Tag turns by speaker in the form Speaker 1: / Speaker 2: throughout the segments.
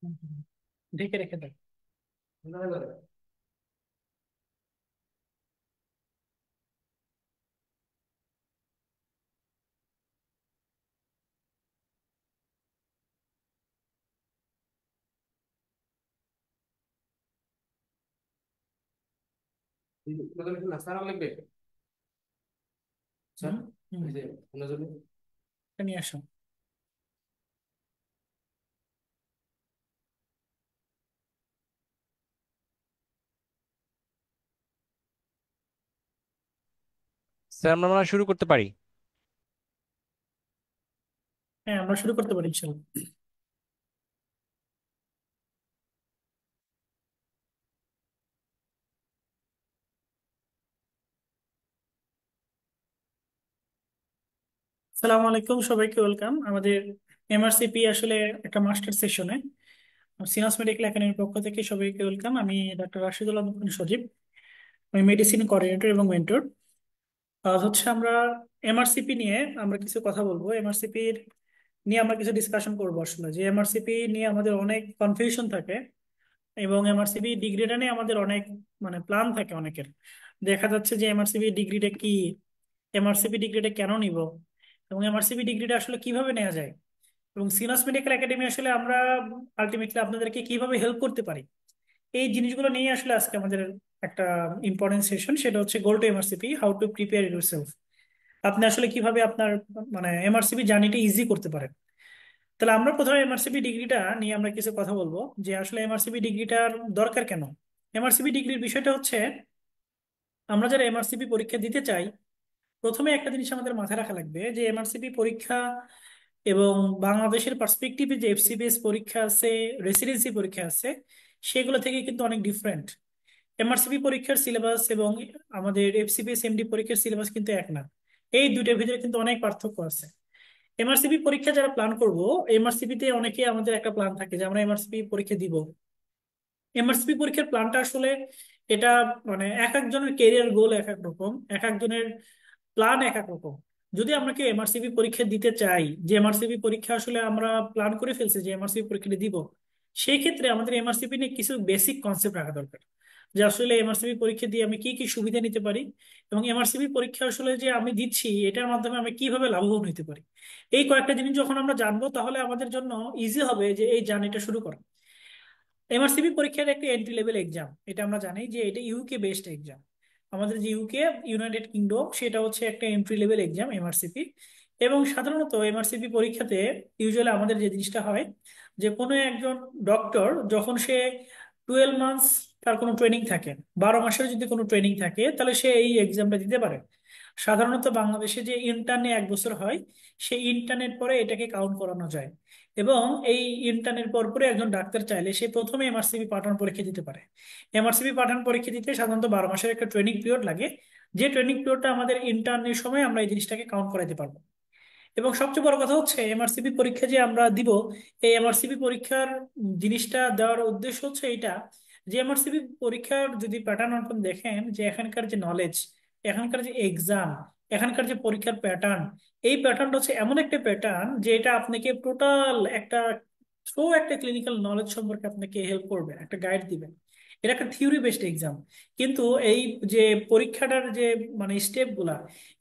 Speaker 1: হুম, হুম। ঢেকে রেখে দেয়।
Speaker 2: নাস্তা করা লাগবে। আচ্ছা,
Speaker 1: হুম হুম।
Speaker 2: এই যে ওনার জন্য।
Speaker 1: এটা নিয়ে আসো।
Speaker 2: স্যার আমরা মনে হয় শুরু করতে পারি।
Speaker 1: হ্যাঁ, আমরা শুরু করতে পারি চলো। সালাম আলাইকুম, সবাইকে ওয়েলকাম আমাদের এমআরসিপি আসলে একটা মাস্টার সেশনে। সিনাস মেডিকেল একাডেমির পক্ষ থেকে সবাইকে ওয়েলকাম। আমি ডাক্তার রাশিদুল আলম সজীব। আমি মেডিসিন কোঅর্ডিনেটর এবং মেন্টর। হচ্ছে আমরা এমআরসিপি নিয়ে আমরা কিছু কথা বলবো। এমআরসিপির নিয়ে আমরা কিছু ডিসকাশন করবো। আসলে যে এমআরসিপি নিয়ে আমাদের অনেক কনফিউশন থাকে, এবং এমআরসিবি ডিগ্রিটা নিয়ে আমাদের অনেক প্ল্যান থাকে অনেকের। দেখা যাচ্ছে যে এমআরসিবি ডিগ্রিটা কি, এমআরসিবি ডিগ্রিটা কেন নিব, এবং এমআরসিবি ডিগ্রিটা আসলে কিভাবে নেওয়া যায়, এবং সিনাস মেডিকেল একাডেমি আসলে আমরা আলটিমেটলি আপনাদেরকে কিভাবে হেল্প করতে পারি। এই জিনিসগুলো নিয়ে আসলে আজকে আমাদের একটা ইম্পর্টেন্ট সেশন, সেটা হচ্ছে goal to MRCP, how to prepare yourself. আপনি আসলে কিভাবে আপনার এমআরসিবি জার্নিটা ইজি করতে পারেন। তাহলে আমরা প্রথমে এমআরসিবি ডিগ্রিটা নিয়ে আমরা কিছু কথা বলবো, যে আসলে এমআরসিবি ডিগ্রিটার দরকার কেন। এমআরসিবি ডিগ্রির বিষয়টা হচ্ছে, আমরা যারা এমআরসিবি পরীক্ষা দিতে চাই, প্রথমে একটা জিনিস আমাদের মাথায় রাখা লাগবে যে এমআরসিবি পরীক্ষা এবং বাংলাদেশের পার্সপেক্টিভে যে এফসিবিএস পরীক্ষা আছে, রেসিডেন্সি পরীক্ষা আছে, সেগুলো থেকে কিন্তু অনেক ডিফারেন্ট। এমআরসিবি পরীক্ষার সিলেবাস এবং আমাদের এফসিবিএস এমডি পরীক্ষার সিলেবাস কিন্তু এক না। এই দুইটার ভিতরে কিন্তু অনেক পার্থক্য আছে। এমআরসিবি পরীক্ষা যারা প্ল্যান করবো, এমআরসিবি তে অনেকে আমাদের একটা প্ল্যান থাকে যে আমরা এমআরসিবি পরীক্ষা দিব। এমআরসিবি পরীক্ষার প্ল্যানটা আসলে এটা এক একজনের কেরিয়ার গোল এক এক রকম, এক একজনের প্ল্যান এক এক রকম। যদি আমরা কি এমআরসিবি পরীক্ষা দিতে চাই, যে এমআরসিবি পরীক্ষা আসলে আমরা প্ল্যান করে ফেলছি যে এমআরসিবি পরীক্ষাটা দিব, সেই ক্ষেত্রে আমাদের এমআরসিবি নিয়ে কিছু বেসিক কনসেপ্ট রাখা দরকার। যে আসলে এমআরসিবি পরীক্ষা দিয়ে আমি কি কি সুবিধা নিতে পারি, এবং এমআরসিবি পরীক্ষা আসলে যে আমি দিচ্ছি এটার মাধ্যমে আমি কিভাবে লাভবান হতে পারি। এই কয়েকটা জিনিস যখন আমরা জানবো, তাহলে আমাদের জন্য ইজি হবে যে এই জার্নিটা শুরু করা। এমআরসিবি পরীক্ষার একটা এন্ট্রি লেভেল এক্সাম, এটা আমরা জানি যে এটা ইউকে বেসড এক্সাম। আমাদের যে ইউকে, ইউনাইটেড কিংডম, সেটা হচ্ছে একটা এন্ট্রি লেভেল এক্সাম এমআরসিপি। এবং সাধারণত এমআরসিপি পরীক্ষাতে ইউজুয়ালি আমাদের যে জিনিসটা হয়, যে কোনো একজন ডক্টর যখন সে 12 মান্থস তার কোনো ট্রেনিং থাকে, 12 মাসের যদি কোনো ট্রেনিং থাকে, তাহলে সে এই এক্সামটা দিতে পারে। সাধারণত বাংলাদেশে যে ইন্টার্নে 1 বছর হয়, সেই ইন্টার্নের পরে এটাকে কাউন্ট করানো যায়। এবং এই ইন্টার্নের পর পরে একজন ডাক্তার চাইলে সে প্রথমে এমআরসিবি পাঠান পরীক্ষা দিতে পারে। এমআরসিবি পাঠান পরীক্ষা দিতে সাধারণত 12 মাসের একটা ট্রেনিং পিরিয়ড লাগে, যে ট্রেনিং পিরিয়ডটা আমাদের ইন্টার্নের সময় আমরা এই জিনিসটাকে কাউন্ট করাতে পারবো। এবং সবচেয়ে বড় কথা হচ্ছে এমআরসিবি পরীক্ষা যে আমরা দিব, এই এমআরসিবি পরীক্ষার জিনিসটা দেওয়ার উদ্দেশ্য হচ্ছে এটা, যে এমআরসিবি পরীক্ষার যদি প্যাটার্ন আপনি দেখেন, যে এখানকার যে নলেজ, এখানকার যে এক্সাম, এখানকার যে পরীক্ষার প্যাটার্ন, এই প্যাটার্নটা হচ্ছে এমন একটা প্যাটার্ন যে এটা আপনাকে টোটাল একটা থ্রো একটা ক্লিনিক্যাল নলেজ সম্পর্কে আপনাকে হেল্প করবে, একটা গাইড দিবে। এটা একটা থিওরি বেসড এক্সাম। কিন্তু এই যে পরীক্ষাটার যে স্টেপ গুলা,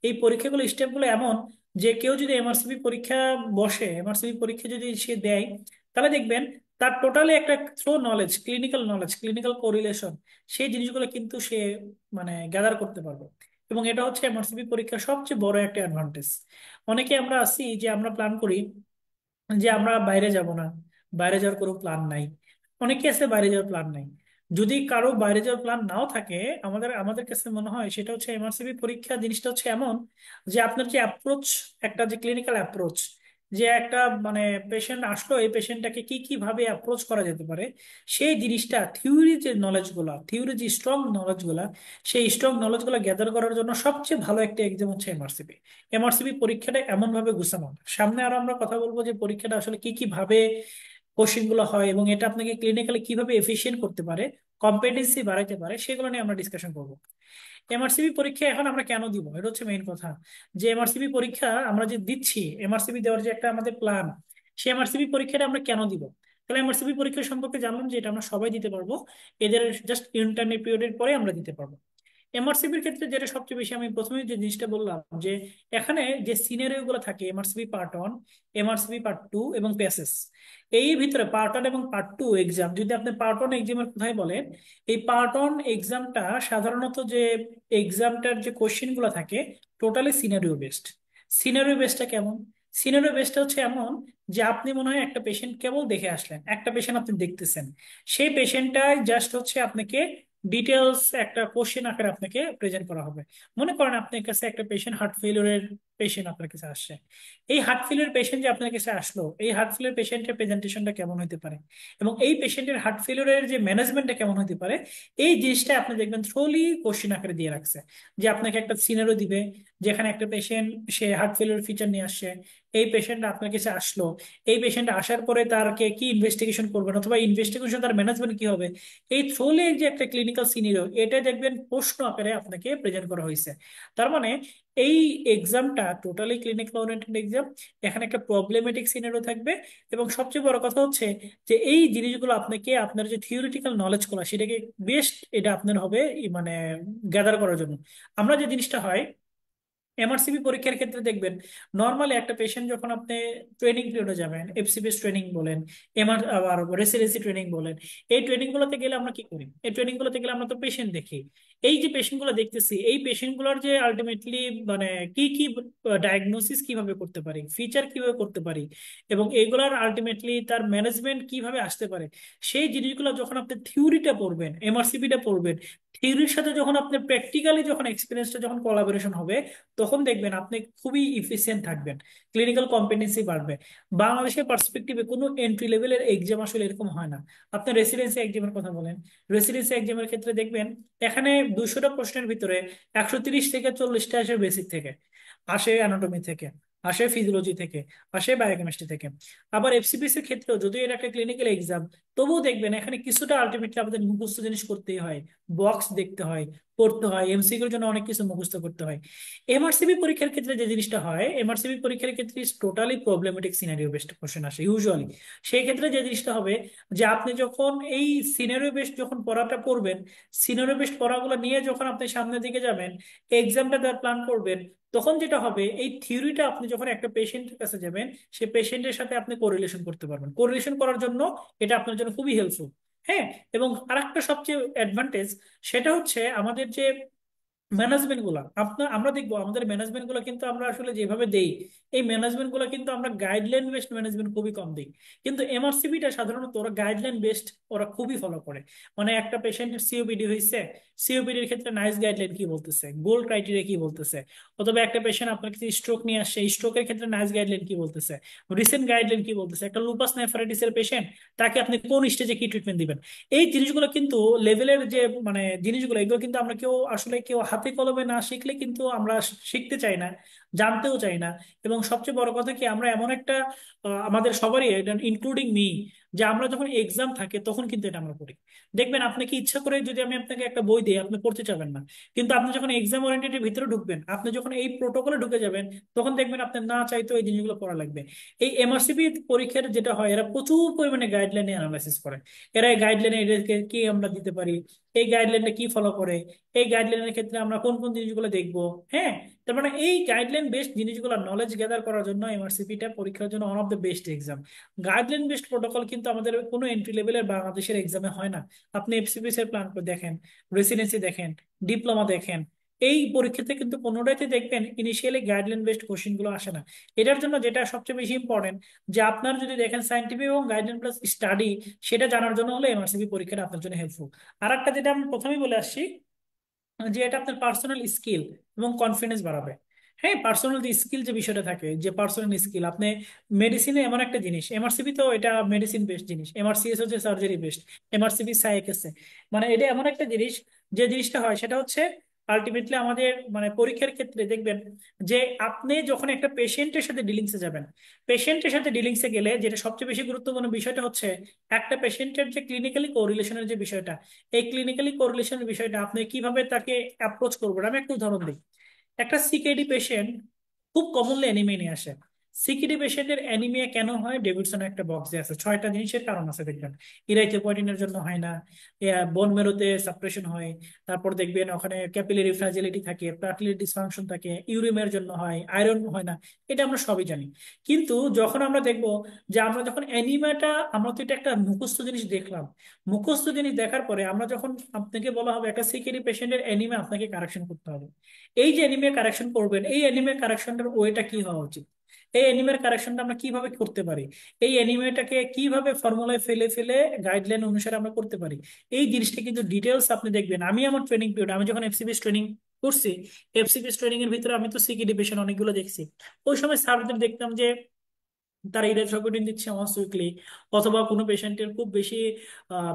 Speaker 1: এই পরীক্ষাগুলো স্টেপগুলো এমন, যে কেউ যদি এমআরসিবি পরীক্ষা বসে, এমআরসিবি পরীক্ষা যদি সে দেয়, তাহলে দেখবেন তার টোটালি একটা থ্রো নলেজ, ক্লিনিক্যাল কোরিলেশন, সেই জিনিসগুলো কিন্তু সে গ্যাদার করতে পারবে। এবং এটা হচ্ছে এমআরসিবি পরীক্ষার সবচেয়ে বড় একটা অ্যাডভান্টেজ। অনেকে আমরা আছি যে আমরা প্ল্যান করি যে আমরা বাইরে যাব না, বাইরে যাওয়ার কোনো প্ল্যান নাই। অনেকে আছে বাইরে যাওয়ার প্ল্যান নাই। যদি কারো বাইরে যাওয়ার প্ল্যান নাও থাকে, আমাদের আমাদের কাছে মনে হয় সেটা হচ্ছে এমআরসিবি পরীক্ষা জিনিসটা হচ্ছে এমন, যে আপনার যে অ্যাপ্রোচ, একটা যে ক্লিনিক্যাল অ্যাপ্রোচ, যে একটা পেশেন্ট আসলো, এই পেশেন্টটাকে কি কি ভাবে অ্যাপ্রোচ করা যেতে পারে, সেই জিনিসটা থিওরি যে নলেজ গুলা, থিওরি যে স্ট্রং নলেজ গুলা, সেই স্ট্রং নলেজ গুলা গ্যাদার করার জন্য সবচেয়ে ভালো একটা এক্সাম হচ্ছে এমআরসিবি। এমআরসিবি পরীক্ষাটা এমন ভাবে গুছানো। সামনে আরো আমরা কথা বলবো যে পরীক্ষাটা আসলে কি কি ভাবে কোশ্চেন গুলো হয়, এবং এটা আপনাকে ক্লিনিক্যালি কিভাবে এফিশিয়েন্ট করতে পারে, কম্পিটেন্সি বাড়াইতে পারে, সেগুলো নিয়ে আমরা ডিসকাশন করবো। এমআরসিবি পরীক্ষা এখন আমরা কেন দিব, এটা হচ্ছে মেইন কথা। যে এমআরসিবি পরীক্ষা আমরা যে দিচ্ছি, এমআরসিবি দেওয়ার যে একটা আমাদের প্ল্যান, সেই এমআরসিবি পরীক্ষাটা আমরা কেন দিব। তাহলে এমআরসিপি পরীক্ষা সম্পর্কে জানলাম যে এটা আমরা সবাই দিতে পারবো, এদের জাস্ট ইন্টারনেট পিরিয়ডের পরে আমরা দিতে পারবো। এমআরসিপির ক্ষেত্রে যেটা সবচেয়ে বেশি, আমি প্রথমে যে জিনিসটা বললাম যে এখানে যে সিনারিও গুলো থাকে, এমআরসিপি পার্ট 1, এমআরসিপি পার্ট 2 এবং প্যাসেজ, এই ভিতরে পার্ট 1 এবং পার্ট 2 এক্সাম, যদি আপনি পার্ট 1 এক্সামের কথাই বলেন, এই পার্ট 1 এক্সামটা সাধারণত যে এক্সামটার যে কোশ্চেন গুলো থাকে টোটালি সিনারিও বেসড। সিনারিও বেসটা কেমন? সিনারিও বেসটা হচ্ছে এমন যে আপনি মনে হয় একটা পেশেন্ট কেবল দেখে আসলেন, একটা পেশেন্ট আপনি দেখতেছেন, সেই পেশেন্টটাই জাস্ট হচ্ছে আপনাকে ডিটেলস একটা কোশ্চেন আকারে আপনাকে প্রেজেন্ট করা হবে। মনে করেন আপনার কাছে একটা পেশেন্ট হার্ট ফেলিওরের পেশেন্ট আপনার কাছে আসছে। এই হার্ট ফেলিওর পেশেন্ট যে আপনার কাছে আসলো, এই হার্ট ফেলিওর পেশেন্টের প্রেজেন্টেশনটা কেমন হতে পারে এবং এই পেশেন্টের হার্ট ফেলিওরের যে ম্যানেজমেন্টটা কেমন হতে পারে, এই জিনিসটা আপনি দেখবেন থ্রোলি কোশ্চেন আকারে দিয়ে রাখছে। যে আপনাকে একটা সিনারিও দিবে যেখানে একটা পেশেন্ট, সে হার্ট ফেলিওর ফিচার নিয়ে আসছে, এই পেশেন্ট আপনার কাছে আসলো, এই পেশেন্ট আসার পরে তারকে কি ইনভেস্টিগেশন করবেন অথবা ইনভেস্টিগেশন তার ম্যানেজমেন্ট কি হবে, এই থ্রোলে যে একটা ক্লিনিক্যাল সিনারিও, এটা দেখবেন প্রশ্ন আকারে আপনাকে প্রেজেন্ট করা হয়েছে। তার মানে এই এক্সামটা টোটালি ক্লিনিক্যাল ওরিয়েন্টেড এক্সাম। এখানে একটা প্রবলেমেটিক সিনারিও থাকবে এবং সবচেয়ে বড় কথা হচ্ছে যে এই জিনিসগুলো আপনাকে আপনার যে থিওরিটিক্যাল নলেজ করা সেটাকে বেস্ট এটা আপনার হবে মানে গ্যাদার করার জন্য। আমরা যে জিনিসটা হয় এমআরসিপি পরীক্ষার ক্ষেত্রে দেখবেন, নর্মালি একটা পেশেন্ট যখন আপনি ট্রেনিং পিরিয়ডে যাবেন, এফসিপিএস ট্রেনিং বলেন, আবার রেসিডেন্সি ট্রেনিং বলেন, এই ট্রেনিং গুলোতে গেলে আমরা কি করি? এই ট্রেনিং গুলোতে গেলে আমরা তো পেশেন্ট দেখি। এই যে পেশেন্ট গুলো দেখতেছি, এই পেশেন্ট গুলোর যে আলটিমেটলি মানে কি কি ডায়াগনোসিস কিভাবে করতে পারি, ফিচার কিভাবে করতে পারি, এবং এইগুলার আলটিমেটলি তার ম্যানেজমেন্ট কিভাবে আসতে পারে, সেই জিনিসগুলো যখন আপনি থিওরিটা পড়বেন, এমআরসিপিটা পড়বেন, থিওরির সাথে যখন আপনি প্র্যাকটিক্যালি যখন এক্সপিরিয়েন্সটা যখন কোলাবোরেশন হবে, তখন দেখবেন আপনি খুবই ইফিসিয়েন্ট থাকবেন, ক্লিনিক্যাল কম্পিটেন্সি বাড়বে। বাংলাদেশের পার্সপেক্টিভে কোনো এন্ট্রি লেভেলের এক্সাম আসলে এরকম হয় না। আপনি রেসিডেন্সি এক্সামের কথা বলেন, রেসিডেন্সি এক্সামের ক্ষেত্রে দেখবেন এখানে 200টা প্রশ্নের ভিতরে 130 থেকে 40টা আসে বেসিক থেকে, আসে অ্যানাটমি থেকে, আসে ফিজিওলজি থেকে, আসে বায়োকেমিস্ট্রি থেকে। আবার এফসিপিসি এর ক্ষেত্রেও যদিও এটা একটা ক্লিনিক্যাল এক্সাম, তবুও দেখবেন এখানে কিছুটা আলটিমেটলি আমাদের মুখস্থ জিনিস করতেই হয়, বক্স দেখতে হয়, পড়তে হয়, এমসিকিউর জন্য অনেক কিছু মুখস্থ করতে হয়। এমআরসিবি পরীক্ষার ক্ষেত্রে যে জিনিসটা হয়, এমআরসিবি পরীক্ষার ক্ষেত্রে totally problematic scenario based question আসে ইউজুয়ালি। সেই ক্ষেত্রে যে জিনিসটা হবে যে আপনি যখন এই সিনারিও বেসড যখন পড়াটা পড়বেন, সিনারিও বেসড পড়াগুলো নিয়ে যখন আপনি সামনের দিকে যাবেন, এক্সামটা দেওয়ার প্ল্যান করবেন, তখন যেটা হবে এই থিওরিটা আপনি যখন একটা পেশেন্টের কাছে যাবেন, সেই পেশেন্টের সাথে আপনি কোরিলেশন করতে পারবেন। কোরিলেশন করার জন্য এটা আপনার জন্য খুবই হেল্পফুল। হ্যাঁ, এবং আরেকটা সবচেয়ে অ্যাডভান্টেজ, সেটা হচ্ছে আমাদের যে ম্যানেজমেন্ট গুলা আমরা দেখবো আমাদের ম্যানেজমেন্ট গুলা কিন্তু আমরা আসলে যেভাবে দেই, এই ম্যানেজমেন্ট গুলা কিন্তু আমরা গাইডলাইন বেসড ম্যানেজমেন্ট খুবই কম দিই। কিন্তু এমআরসিবিটা সাধারণত ওরা গাইডলাইন বেসড ওরা খুবই ফলো করে। মানে একটা পেশেন্টের সিওপিডি হয়েছে, সিওপিডির ক্ষেত্রে নাইস গাইডলাইন কি বলতেছে, গোল্ড ক্রাইটেরিয়া কি বলতেছে, অথবা একটা পেশেন্ট আপনার কাছে স্ট্রোক নিয়ে আসছে, স্ট্রোকের ক্ষেত্রে নাইস গাইডলাইন কি বলতেছে, রিসেন্ট গাইডলাইন কি বলতেছে, একটা লুপাস নেফ্রাইটিসের পেশেন্ট, তাকে আপনি কোন স্টেজে কি ট্রিটমেন্ট দিবেন। এই জিনিসগুলো কিন্তু লেভেলের যে মানে জিনিসগুলো, এগুলো কিন্তু আমরা কেউ আসলে কেউ হাতে কলমে না শিখলে কিন্তু আমরা শিখতে চাই না, জানতেও চাই না। এবং সবচেয়ে বড় কথা কি, আমরা এমন একটা আমাদের সবারই ইনক্লুডিং মি, যে আমরা যখন এক্সাম থাকে তখন কিন্তু এটা আমরা পড়ি। দেখবেন আপনাকে ইচ্ছা করে যদি আমি আপনাকে একটা বই দিই আপনি পড়তে চাবেন না, কিন্তু আপনি যখন এক্সাম ওরিয়েন্টেড ভিতরে ঢুকবেন, আপনি যখন এই প্রোটোকলে ঢুকে যাবেন, তখন দেখবেন আপনার না চাইতেও এই জিনিসগুলো পড়া লাগবে। এই এমআরসিপি পরীক্ষার যেটা হয়, এরা প্রচুর পরিমাণে গাইডলাইন অ্যানালাইসিস করে। এরা এই গাইডলাইনে এদেরকে কি আমরা দিতে পারি, এই গাইডলাইনটা কি ফলো করে, এই গাইডলাইনের ক্ষেত্রে আমরা কোন কোন জিনিসগুলো দেখবো। হ্যাঁ, তার মানে এই গাইডলাইন বেসড জিনিসগুলো নলেজ গ্যাদার করার জন্য এমআরসিপিটা পরীক্ষার জন্য one of the best exam. Guideline based protocol কিন্তু আমাদের কোনো এন্ট্রি লেভেলের বাংলাদেশের এক্সামে হয় না। আপনি এফসিপিএস এর প্ল্যান করে দেখেন, রেসিডেন্সি দেখেন, ডিপ্লোমা দেখেন, এই পরীক্ষাতে কিন্তু কোনোটাইতে দেখবেন ইনিশিয়ালি গাইডলাইন বেসড কোশ্চেন গুলো আসে না। এটার জন্য যেটা সবচেয়ে বেশি ইম্পর্টেন্ট, যে আপনার যদি দেখেন সাইন্টিফিক এবং গাইডলাইন প্লাস স্টাডি, সেটা জানার জন্য হলে এমআরসিপি পরীক্ষাটা আপনার জন্য হেল্পফুল। আর একটা যেটা আমি প্রথমেই বলে আসছি, যে এটা আপনার পার্সোনাল স্কিল এবং কনফিডেন্স বাড়াবে। হ্যাঁ, পার্সোনাল যে স্কিল যে বিষয়টা থাকে, যে পার্সোনাল স্কিল আপনি, মেডিসিনে এমন একটা জিনিস, এমআরসিপি তো এটা মেডিসিন বেসড জিনিস, এমআরসিএস হচ্ছে সার্জারি বেসড, এমআরসিপি সাইকেসে, মানে এটা এমন একটা জিনিস, যে জিনিসটা হয় সেটা হচ্ছে আলটিমেটলি আমাদের মানে পরীক্ষার ক্ষেত্রে দেখবেন যে আপনি যখন একটা পেশেন্টের সাথে ডিলিংসে যাবেন, পেশেন্টের সাথে ডিলিংসে গেলে যেটা সবচেয়ে বেশি গুরুত্বপূর্ণ বিষয়টা হচ্ছে একটা পেশেন্টের যে ক্লিনিক্যালি কোরিলেশনের যে বিষয়টা, এই ক্লিনিক্যালি কোরিলেশনের বিষয়টা আপনি কিভাবে তাকে অ্যাপ্রোচ করবেন। আমি একটা উদাহরণ দিই। একটা সিকেডি পেশেন্ট খুব কমনলি অ্যানিমিয়া নিয়ে আসে। সিকিডি পেশেন্টের অ্যানিমিয়া কেন হয়? ডেভিডসনের একটা বক্সে আছে, 6টা জিনিসের কারণ আছে দেখবেন। ইরাইথ্রোপয়েটিনের জন্য হয় না, বোন মেরোতে সাপ্রেশন হয়, তারপর দেখবেন ওখানে ক্যাপিলারি ফ্রাজিলিটি থাকে, প্লাটিলেট ডিসফাংশন থাকে, ইউরিমের জন্য হয়, আয়রন হয় না। এটা আমরা সবই জানি। কিন্তু যখন আমরা দেখবো যে আমরা যখন অ্যানিমিয়াটা, আমরা তো এটা একটা মুখস্থ জিনিস দেখলাম, মুখস্থ জিনিস দেখার পরে আমরা যখন আপনাকে বলা হবে একটা সিকিডি পেশেন্টের অ্যানিমিয়া আপনাকে কারেকশন করতে হবে, এই যে অ্যানিমিয়া কারেকশন করবেন, এই অ্যানিমিয়া কারেকশনটার ওয়েটা কি হওয়া উচিত, এই অ্যানিমের কারেকশনটা আমরা কিভাবে করতে পারি, এই অ্যানিমেটাকে কিভাবে ফর্মুলায় ফেলে ফেলে গাইডলাইন অনুসারে আমরা করতে পারি, এই জিনিসটা কিন্তু ডিটেলস আপনি দেখবেন। আমি আমার ট্রেনিং পিরিয়ড, আমি যখন এফসিপিএস ট্রেনিং করছি, এফসিপিএস ট্রেনিং এর ভিতরে আমি তো সিকিডি পেশেন্ট অনেকগুলো দেখছি। ওই সময় স্যারদের দেখতাম যে তারা ইরেথ্রোপয়েটিন দিচ্ছে ওয়ান্স উইকলি, অথবা কোনো পেশেন্টের খুব বেশি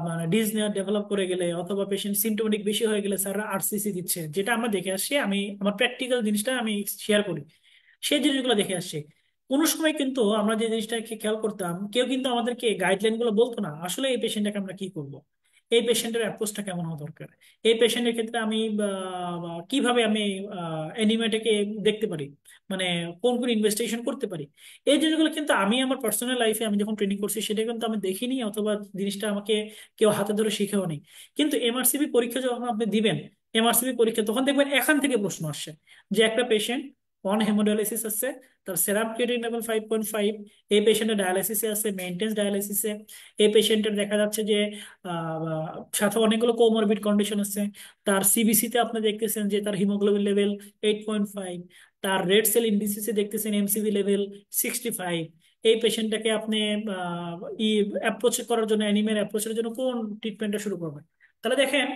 Speaker 1: মানে ডিসনিয়া ডেভেলপ করে গেলে, অথবা পেশেন্ট সিমটোমেটিক বেশি হয়ে গেলে স্যাররা আরসিসি দিচ্ছে, যেটা আমরা দেখে আসছি। আমি আমার প্র্যাকটিক্যাল জিনিসটা আমি শেয়ার করি, সেই জিনিসগুলো দেখে আসছি। কোনো সময় কিন্তু আমরা যে জিনিসটাকে খেয়াল করতাম, কেউ কিন্তু আমাদেরকে গাইডলাইন গুলো বলতো না আসলে এই পেশেন্টটাকে আমরা কি করব, এই পেশেন্টের অ্যাপ্রোচটা কেমন হওয়া দরকার, এই পেশেন্টের ক্ষেত্রে আমি কিভাবে আমি অ্যানিমেটাকে দেখতে পারি, মানে কোন কোন ইনভেস্টিগেশন করতে পারি। এই জিনিসগুলো কিন্তু আমি আমার পার্সোনাল লাইফে আমি যখন ট্রেনিং করছি সেটা কিন্তু আমি দেখিনি, অথবা জিনিসটা আমাকে কেউ হাতে ধরে শিখেও নি। কিন্তু এমআরসিবি পরীক্ষা যখন আপনি দিবেন, এমআরসিবি পরীক্ষা তখন দেখবেন এখান থেকে প্রশ্ন আসছে যে একটা পেশেন্ট অন হেমোডায়ালিসিস আছে, তার সেরাম ক্রিয়েটিনিন লেভেল 5.5, এই পেশেন্টের ডায়ালিসিসে আছে, মেইনটেন্স ডায়ালিসিসে, এই পেশেন্টের দেখা যাচ্ছে যে সাথে অনেকগুলো কোমরবিড কন্ডিশন আছে, তার সিবিসি তে আপনি দেখতেছেন যে তার হিমোগ্লোবিন লেভেল 8.5, তার রেড সেল ইন্ডিসিসে দেখতেছেন এমসিভি লেভেল 65। এই পেশেন্টটাকে আপনি আহ, ই অ্যাপ্রোচ করার জন্য, অ্যানিমের অ্যাপ্রোচের জন্য কোন ট্রিটমেন্টটা শুরু করবেন? তাহলে দেখেন,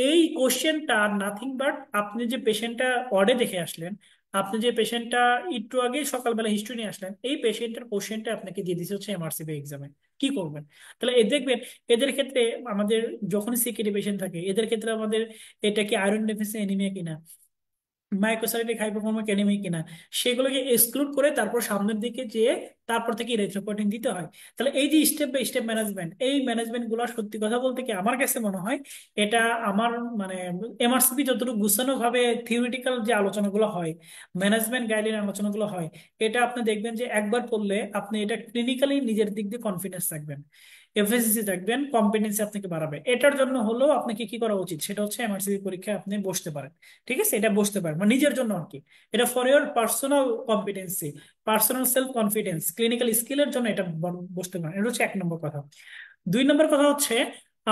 Speaker 1: এই কোশ্চেনটা নাথিং বাট, আপনি যে পেশেন্টটা ওয়ার্ডে দেখে আসলেন, আপনি যে পেশেন্টটা একটু আগে সকালবেলা হিস্ট্রি নিয়ে আসলেন, এই পেশেন্টের কোশ্চেনটা আপনাকে দিয়ে দিচ্ছে হচ্ছে এমআরসিবি এক্সামে, কি করবেন? তাহলে এ দেখবেন, এদের ক্ষেত্রে আমাদের যখন সিকিডি পেশেন্ট থাকে, এদের ক্ষেত্রে আমাদের এটা কি আয়রন ডেফিসিয়েন্সি অ্যানিমিয়া কিনা, মাইক্রোসাইটিক হাইপারফরমেন্স অ্যানিমিয়া কিনা, সেগুলোকে এক্সক্লুড করে তারপর সামনের দিকে যেয়ে তারপর থেকে ইরেথ্রোপয়েটিন দিতে হয়। তাহলে এই যে স্টেপ বাই স্টেপ ম্যানেজমেন্ট, এই ম্যানেজমেন্ট গুলো সত্যি কথা বলতে কি আমার কাছে মনে হয় এটা আমার মানে এমআরসিপি যতটুকু গুছানো ভাবে থিওরিটিক্যাল যে আলোচনাগুলো হয়, ম্যানেজমেন্ট গাইডলাইন আলোচনাগুলো হয়, এটা আপনি দেখবেন যে একবার পড়লে আপনি এটা ক্লিনিক্যালি নিজের দিক দিয়ে কনফিডেন্স থাকবেন, এফএসসি থাকবেন, কম্পিটেন্সি আপনাকে বাড়াবে। এটার জন্য হলো আপনাকে কি করা উচিত, সেটা হচ্ছে এমআরসিপি পরীক্ষায় আপনি বসতে পারেন। ঠিক আছে, এটা বুঝতে পারেন মানে নিজের জন্য আর কি, এটা for your personal competency, personal self confidence, clinical স্কিলের জন্য এটা বুঝতে পারেন। এটা হচ্ছে 1 নম্বর কথা। 2 নম্বর কথা হচ্ছে,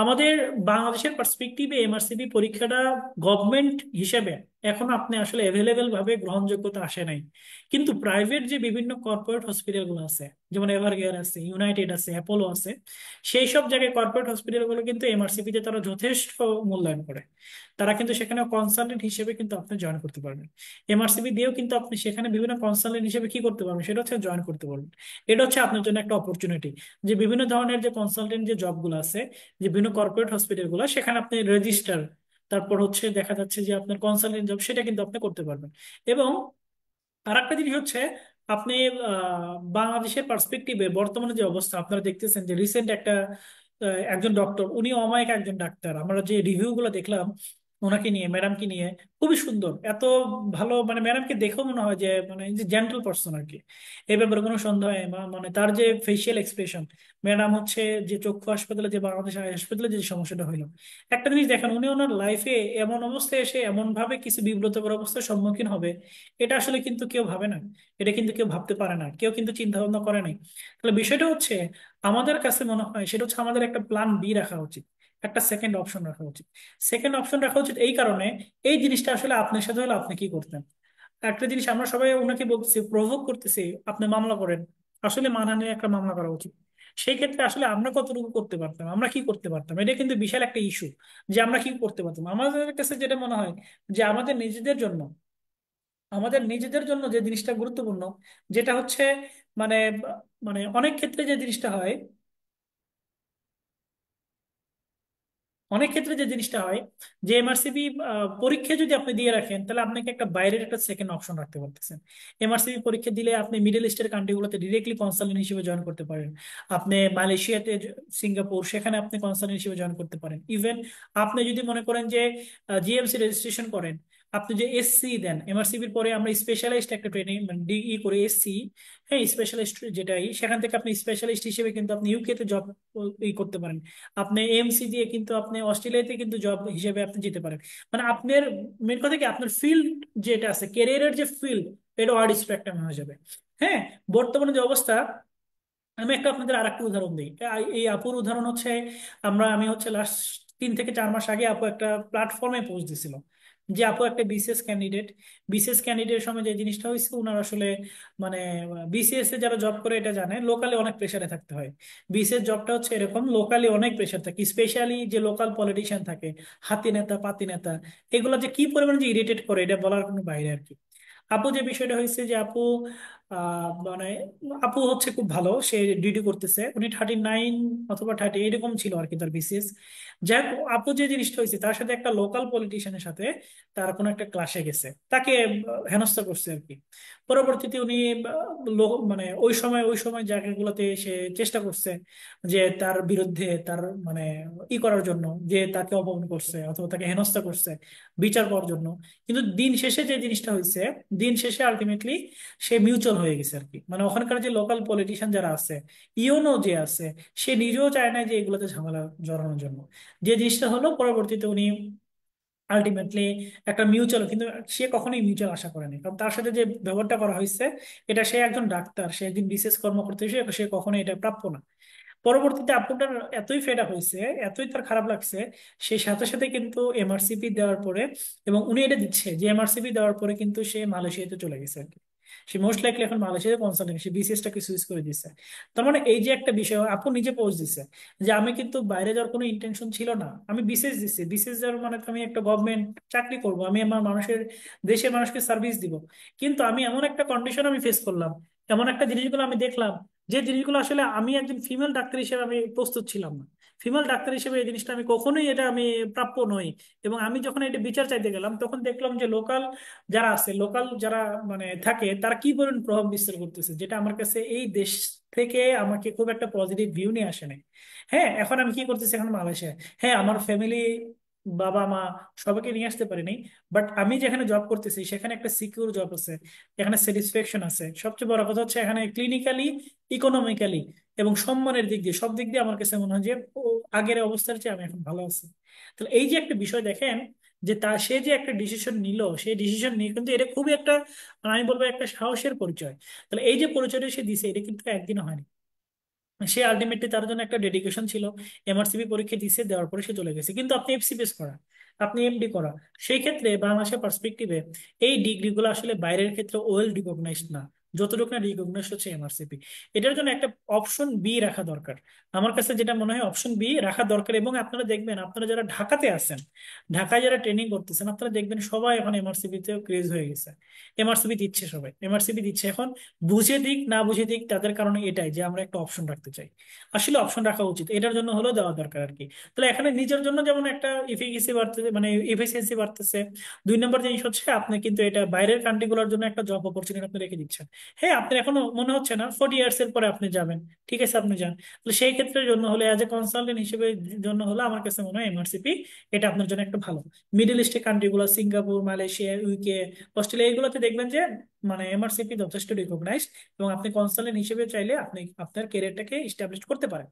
Speaker 1: আমাদের বাংলাদেশের পার্সপেক্টিভে এমআরসিবি পরীক্ষাটা গভর্নমেন্ট হিসেবে এখন আপনি আসলে অ্যাভেলেবেল ভাবে গ্রহণযোগ্যতা আসে নাই। কিন্তু প্রাইভেট যে বিভিন্ন কর্পোরেট হসপিটালগুলো আছে, যেমন এভারকেয়ার আছে, ইউনাইটেড আছে, অ্যাপোলো আছে, সেই সব জায়গায় কর্পোরেট হসপিটালগুলো কিন্তু এমআরসিবি তে তারা যথেষ্ট মূল্যায়ন করে। তারা কিন্তু সেখানে কনসালটেন্ট হিসেবে কিন্তু আপনি জয়েন করতে পারবেন। এমআরসিবি দিয়েও কিন্তু আপনি সেখানে বিভিন্ন কনসালটেন্ট হিসেবে কি করতে পারবেন, সেটা হচ্ছে জয়েন করতে পারবেন। এটা হচ্ছে আপনার জন্য একটা অপরচুনিটি, যে বিভিন্ন ধরনের যে কনসালটেন্ট যে জবগুলো আছে, যে বিভিন্ন কর্পোরেট হসপিটাল গুলো, সেখানে আপনি রেজিস্টার, তারপর হচ্ছে দেখা যাচ্ছে যে আপনার কনসালটেন্ট জব, সেটা কিন্তু আপনি করতে পারবেন। এবং আরেকটা জিনিস হচ্ছে, আপনি বাংলাদেশের পার্সপেক্টিভে বর্তমানে যে অবস্থা আপনারা দেখতেছেন, যে রিসেন্ট একটা একজন ডক্টর, উনি অমায়িক একজন ডাক্তার, আমরা যে রিভিউ গুলো দেখলাম ওনাকে নিয়ে, ম্যাডামকে নিয়ে, খুবই সুন্দর, এত ভালো, মানে ম্যাডামকে দেখেও মনে হয় যে মানে যে জেন্টল পার্সন আর কি। এই ব্যাপারে কোনো সন্দেহ হয় না, মানে তার যে ফেসিয়াল এক্সপ্রেশন, ম্যাডাম হচ্ছে যে চক্ষু হাসপাতালে, যে বাংলাদেশ আই হাসপাতালে যে সমস্যাটা হইলো, একটা জিনিস দেখেন, উনি ওনার লাইফে এমন অবস্থায় এসে এমন ভাবে কিছু বিব্রতকর অবস্থার সম্মুখীন হবে, এটা আসলে কিন্তু কেউ ভাবে না, এটা কিন্তু কেউ ভাবতে পারে না, কেউ কিন্তু চিন্তা ভাবনা করে নাই। তাহলে বিষয়টা হচ্ছে, আমাদের কাছে মনে হয় সেটা হচ্ছে আমাদের একটা প্ল্যান বি রাখা উচিত, একটা সেকেন্ড অপশন রাখা উচিত। সেকেন্ড অপশন রাখা উচিত এই কারণে, এই জিনিসটা আসলে আপনার সাথে হলে আপনি কি করতেন? একটা জিনিস আমরা সবাই ওনাকে বলতেছি, প্রভোগ করতেছি, আপনি মামলা করেন, আসলে মানহানির একটা মামলা করা উচিত। সেই ক্ষেত্রে আসলে আমরা কতটুকু করতে পারতাম, আমরা কি করতে পারতাম, এটা কিন্তু বিশাল একটা ইস্যু, যে আমরা কি করতে পারতাম। আমাদের কাছে যেটা মনে হয়, যে আমাদের নিজেদের জন্য যে জিনিসটা গুরুত্বপূর্ণ, যেটা হচ্ছে মানে মানে অনেক ক্ষেত্রে যে জিনিসটা হয়, অনেক ক্ষেত্রে যে জিনিসটা হয়, যে এমআরসিবি পরীক্ষা যদি আপনি দিয়ে রাখেন, তাহলে আপনাকে একটা বাইরের একটা সেকেন্ড অপশন রাখতে পারতেছেন। এমআরসিবি পরীক্ষা দিলে আপনি মিডল ইস্টের কান্ট্রিগুলোতে ডিরেক্টলি কনসালটেন্ট হিসেবে জয়েন করতে পারেন। আপনি মালয়েশিয়াতে, সিঙ্গাপুর, সেখানে আপনি কনসালটেন্ট হিসেবে জয়েন করতে পারেন। ইভেন আপনি যদি মনে করেন যে জিএমসি রেজিস্ট্রেশন করেন, আপনি যে এসসি দেন, এমআরসিপির পরে আমরা স্পেশালিস্ট একটা ট্রেনিং মানে ডিই করে এসসি, হ্যাঁ স্পেশালিস্ট যেটাই, সেখান থেকে আপনি স্পেশালিস্ট হিসেবে কিন্তু আপনি ইউকে তে জব করতে পারেন। আপনি এমসি দিয়ে কিন্তু আপনি অস্ট্রেলিয়াতে কিন্তু জব হিসেবে আপনি যেতে পারেন। মানে আপনার মেন কথা কি, আপনার ফিল্ড যেটা আছে, ক্যারিয়ারের যে ফিল্ড, এটা ওয়ার্ড স্পেক্ট্রাম হয়ে যাবে। হ্যাঁ, বর্তমানে যে অবস্থা, আমি একটা আপনাদের আরেকটা উদাহরণ দিই। এই আপুর উদাহরণ হচ্ছে, আমি হচ্ছে লাস্ট 3 থেকে 4 মাস আগে আপু একটা প্ল্যাটফর্মে পোস্ট দিছিল যে আপু একটা বিসিএস ক্যান্ডিডেট। বিসিএস ক্যান্ডিডেট সময় যে জিনিসটা হয়েছে, ওনার আসলে মানে বিসিএস এ যারা জব করে এটা জানে, লোকালি অনেক প্রেশারে থাকতে হয়। বিসিএস জবটা হচ্ছে এরকম, লোকালি অনেক প্রেশার থাকে, স্পেশালি যে লোকাল পলিটিশিয়ান থাকে, হাতি নেতা পাতি নেতা, এগুলো যে কি পরিমাণে যে ইরিটেট করে, এটা বলার কোনো বাইরে আর কি। আপু যে বিষয়টা হয়েছে যে আপু মানে আপু হচ্ছে খুব ভালো, সে ডিউটি করতেছে, উনি 39 অথবা 30 এরকম ছিল আর কি তার বিসিএস। যাই হোক, আপু যে জিনিসটা হয়েছে, তার সাথে একটা লোকাল পলিটিশিয়ানের সাথে তার কোনো একটা ক্লাসে গেছে, তাকে হেনস্থা করছে আর কি। পরবর্তীতে উনি মানে ওই সময় জায়গাগুলোতে সে চেষ্টা করছে যে তার বিরুদ্ধে তার মানে করার জন্য, যে তাকে অপমান করছে অথবা তাকে হেনস্থা করছে, বিচার পাওয়ার জন্য। কিন্তু দিন শেষে যে জিনিসটা হয়েছে, দিন শেষে আলটিমেটলি সে মিউচুয়াল হয়ে গেছে আর কি। মানে ওখানকার যে লোকাল পলিটিশিয়ান যারা আছে, ইউনো যে আছে, সে নিজেও চায় না যে এগুলোতে ঝামেলা জড়ানোর জন্য। যে জিনিসটা হলো, পরবর্তীতে উনি আলটিমেটলি একটা মিউচুয়াল, কিন্তু সে কখনোই মিউচুয়াল আশা করেনি, কারণ তার সাথে যে ব্যবহারটা করা হয়েছে, এটা সে একজন ডাক্তার, সে একজন বিশেষ কর্মকর্তা হিসেবে সে কখনোই এটা প্রাপ্য না। পরবর্তীতে আপুটার এতই ফেড আপ হয়েছে, এতই তার খারাপ লাগছে, সে সাথে সাথে কিন্তু এমআরসিপি দেওয়ার পরে, এবং উনি এটা দিচ্ছে যে এমআরসিপি দেওয়ার পরে কিন্তু সে মালয়েশিয়াতে চলে গেছে আর কি। সে মোস্ট লাইকলি এখন মালয়েশিয়াতে কনসালটেন্ট, সে বিসিএসটাকে সুইচ করে দিচ্ছে। তার মানে এই যে একটা বিষয়, আপু নিজে পোস্ট দিছে যে আমি কিন্তু বাইরে যাওয়ার কোনো ইন্টেনশন ছিল না, আমি বিসিএস দিচ্ছি, বিসিএস যাওয়ার মানে তো আমি একটা গভর্নমেন্ট চাকরি করব, আমি আমার মানুষের, দেশের মানুষকে সার্ভিস দিব। কিন্তু আমি এমন একটা কন্ডিশন আমি ফেস করলাম, এমন একটা জিনিসগুলো আমি দেখলাম, যে জিনিসগুলো আসলে আমি একজন ফিমেল ডাক্তার হিসেবে আমি প্রস্তুত ছিলাম না। ফিমেল ডাক্তার হিসেবে এই জিনিসটা আমি কখনোই, এটা আমি প্রাপ্য নই। এবং আমি যখন এটা বিচার চাইতে গেলাম, তখন দেখলাম যে লোকাল যারা আছে, লোকাল যারা মানে থাকে, তারা কি পরিমাণ প্রভাব বিস্তার করতেছে, যেটা আমার কাছে এই দেশ থেকে আমাকে খুব একটা পজিটিভ ভিউ নিয়ে আসে নাই। হ্যাঁ, এখন আমি কি করতেছি, এখন মালয়েশিয়া, হ্যাঁ আমার ফ্যামিলি, বাবা মা, সবাইকে নিয়ে আসতে পারিনি, বাট আমি যেখানে জব করতেছি সেখানে একটা সিকিউর জব আছে, এখানে স্যাটিসফ্যাকশন আছে। সবচেয়ে বড় কথা হচ্ছে এখানে ক্লিনিক্যালি, ইকোনমিক্যালি এবং সম্মানের দিক দিয়ে, সব দিক দিয়ে আমার কাছে মনে হয় যে আগের অবস্থার চেয়ে আমি এখন ভালো আছি। তাহলে এই যে একটা বিষয় দেখেন, যে সে যে একটা ডিসিশন নিল, সেই ডিসিশন নিয়ে কিন্তু এটা খুবই একটা, মানে আমি বলবো একটা সাহসের পরিচয়। তাহলে এই যে পরিচয়টা সে দিছে, এটা কিন্তু একদিন হয়নি। সে আলটিমেটলি, তার জন্য একটা ডেডিকেশন ছিল। এমআরসিবি পরীক্ষা দিছে, দেওয়ার পরে সে চলে গেছে। কিন্তু আপনি এফসিপিএস করা, আপনি এমডি করা, সেই ক্ষেত্রে বাংলাদেশের পার্সপেক্টিভে এই ডিগ্রিগুলো আসলে বাইরের ক্ষেত্রে ওয়েল রিকগনাইজড না, যতটুকু না রিকগনাইজ হচ্ছে এমআরসিপি। এটার জন্য একটা অপশন বি রাখা দরকার। আমার কাছে যেটা মনে হয়, অপশন বি রাখা দরকার। এবং আপনারা দেখবেন, আপনারা যারা ঢাকাতে আছেন, ঢাকায় যারা ট্রেনিং করতেছেন, আপনারা দেখবেন সবাই এখন এমআরসিপি তে ক্রেজ হয়ে গেছে। এমআরসিপি দিচ্ছে, সবাই এমআরসিপি দিচ্ছে এখন। বুঝে দিক না বুঝে দিক, তাদের কারণে এটাই যে আমরা একটা অপশন রাখতে চাই। আসলে অপশন রাখা উচিত, এটার জন্য হলেও দেওয়া দরকার আর কি। তাহলে এখানে নিজের জন্য যেমন একটা ইফিকেসি বাড়তেছে, মানে এফিসিয়েন্সি বাড়তেছে। 2 নম্বর জিনিস হচ্ছে, আপনি কিন্তু এটা বাইরের কান্ট্রিগুলোর জন্য একটা জব অপরচুনিটি আপনি রেখে দিচ্ছেন। হ্যাঁ, আপনার এখনো মনে হচ্ছে না 40 ইয়ার্স এর পরে আপনি যাবেন, ঠিক আছে আপনি যান। তাহলে সেই ক্ষেত্রের জন্য হলে, অ্যাজ এ কনসালটেন্ট হিসেবে জন্য হলে, আমার কাছে মনে হয় এমআরসিপি এটা আপনার জন্য একটা ভালো। মিডল ইস্টের কান্ট্রিগুলো, সিঙ্গাপুর, মালয়েশিয়া, ইউকে, অস্ট্রেলিয়া, এগুলোতে দেখবেন যে মানে এমআরসিপি যথেষ্ট রিকগনাইজ। এবং আপনি কনসালটেন্ট হিসেবে চাইলে আপনি আপনার ক্যারিয়ারটাকে স্টাবলিশ করতে পারেন।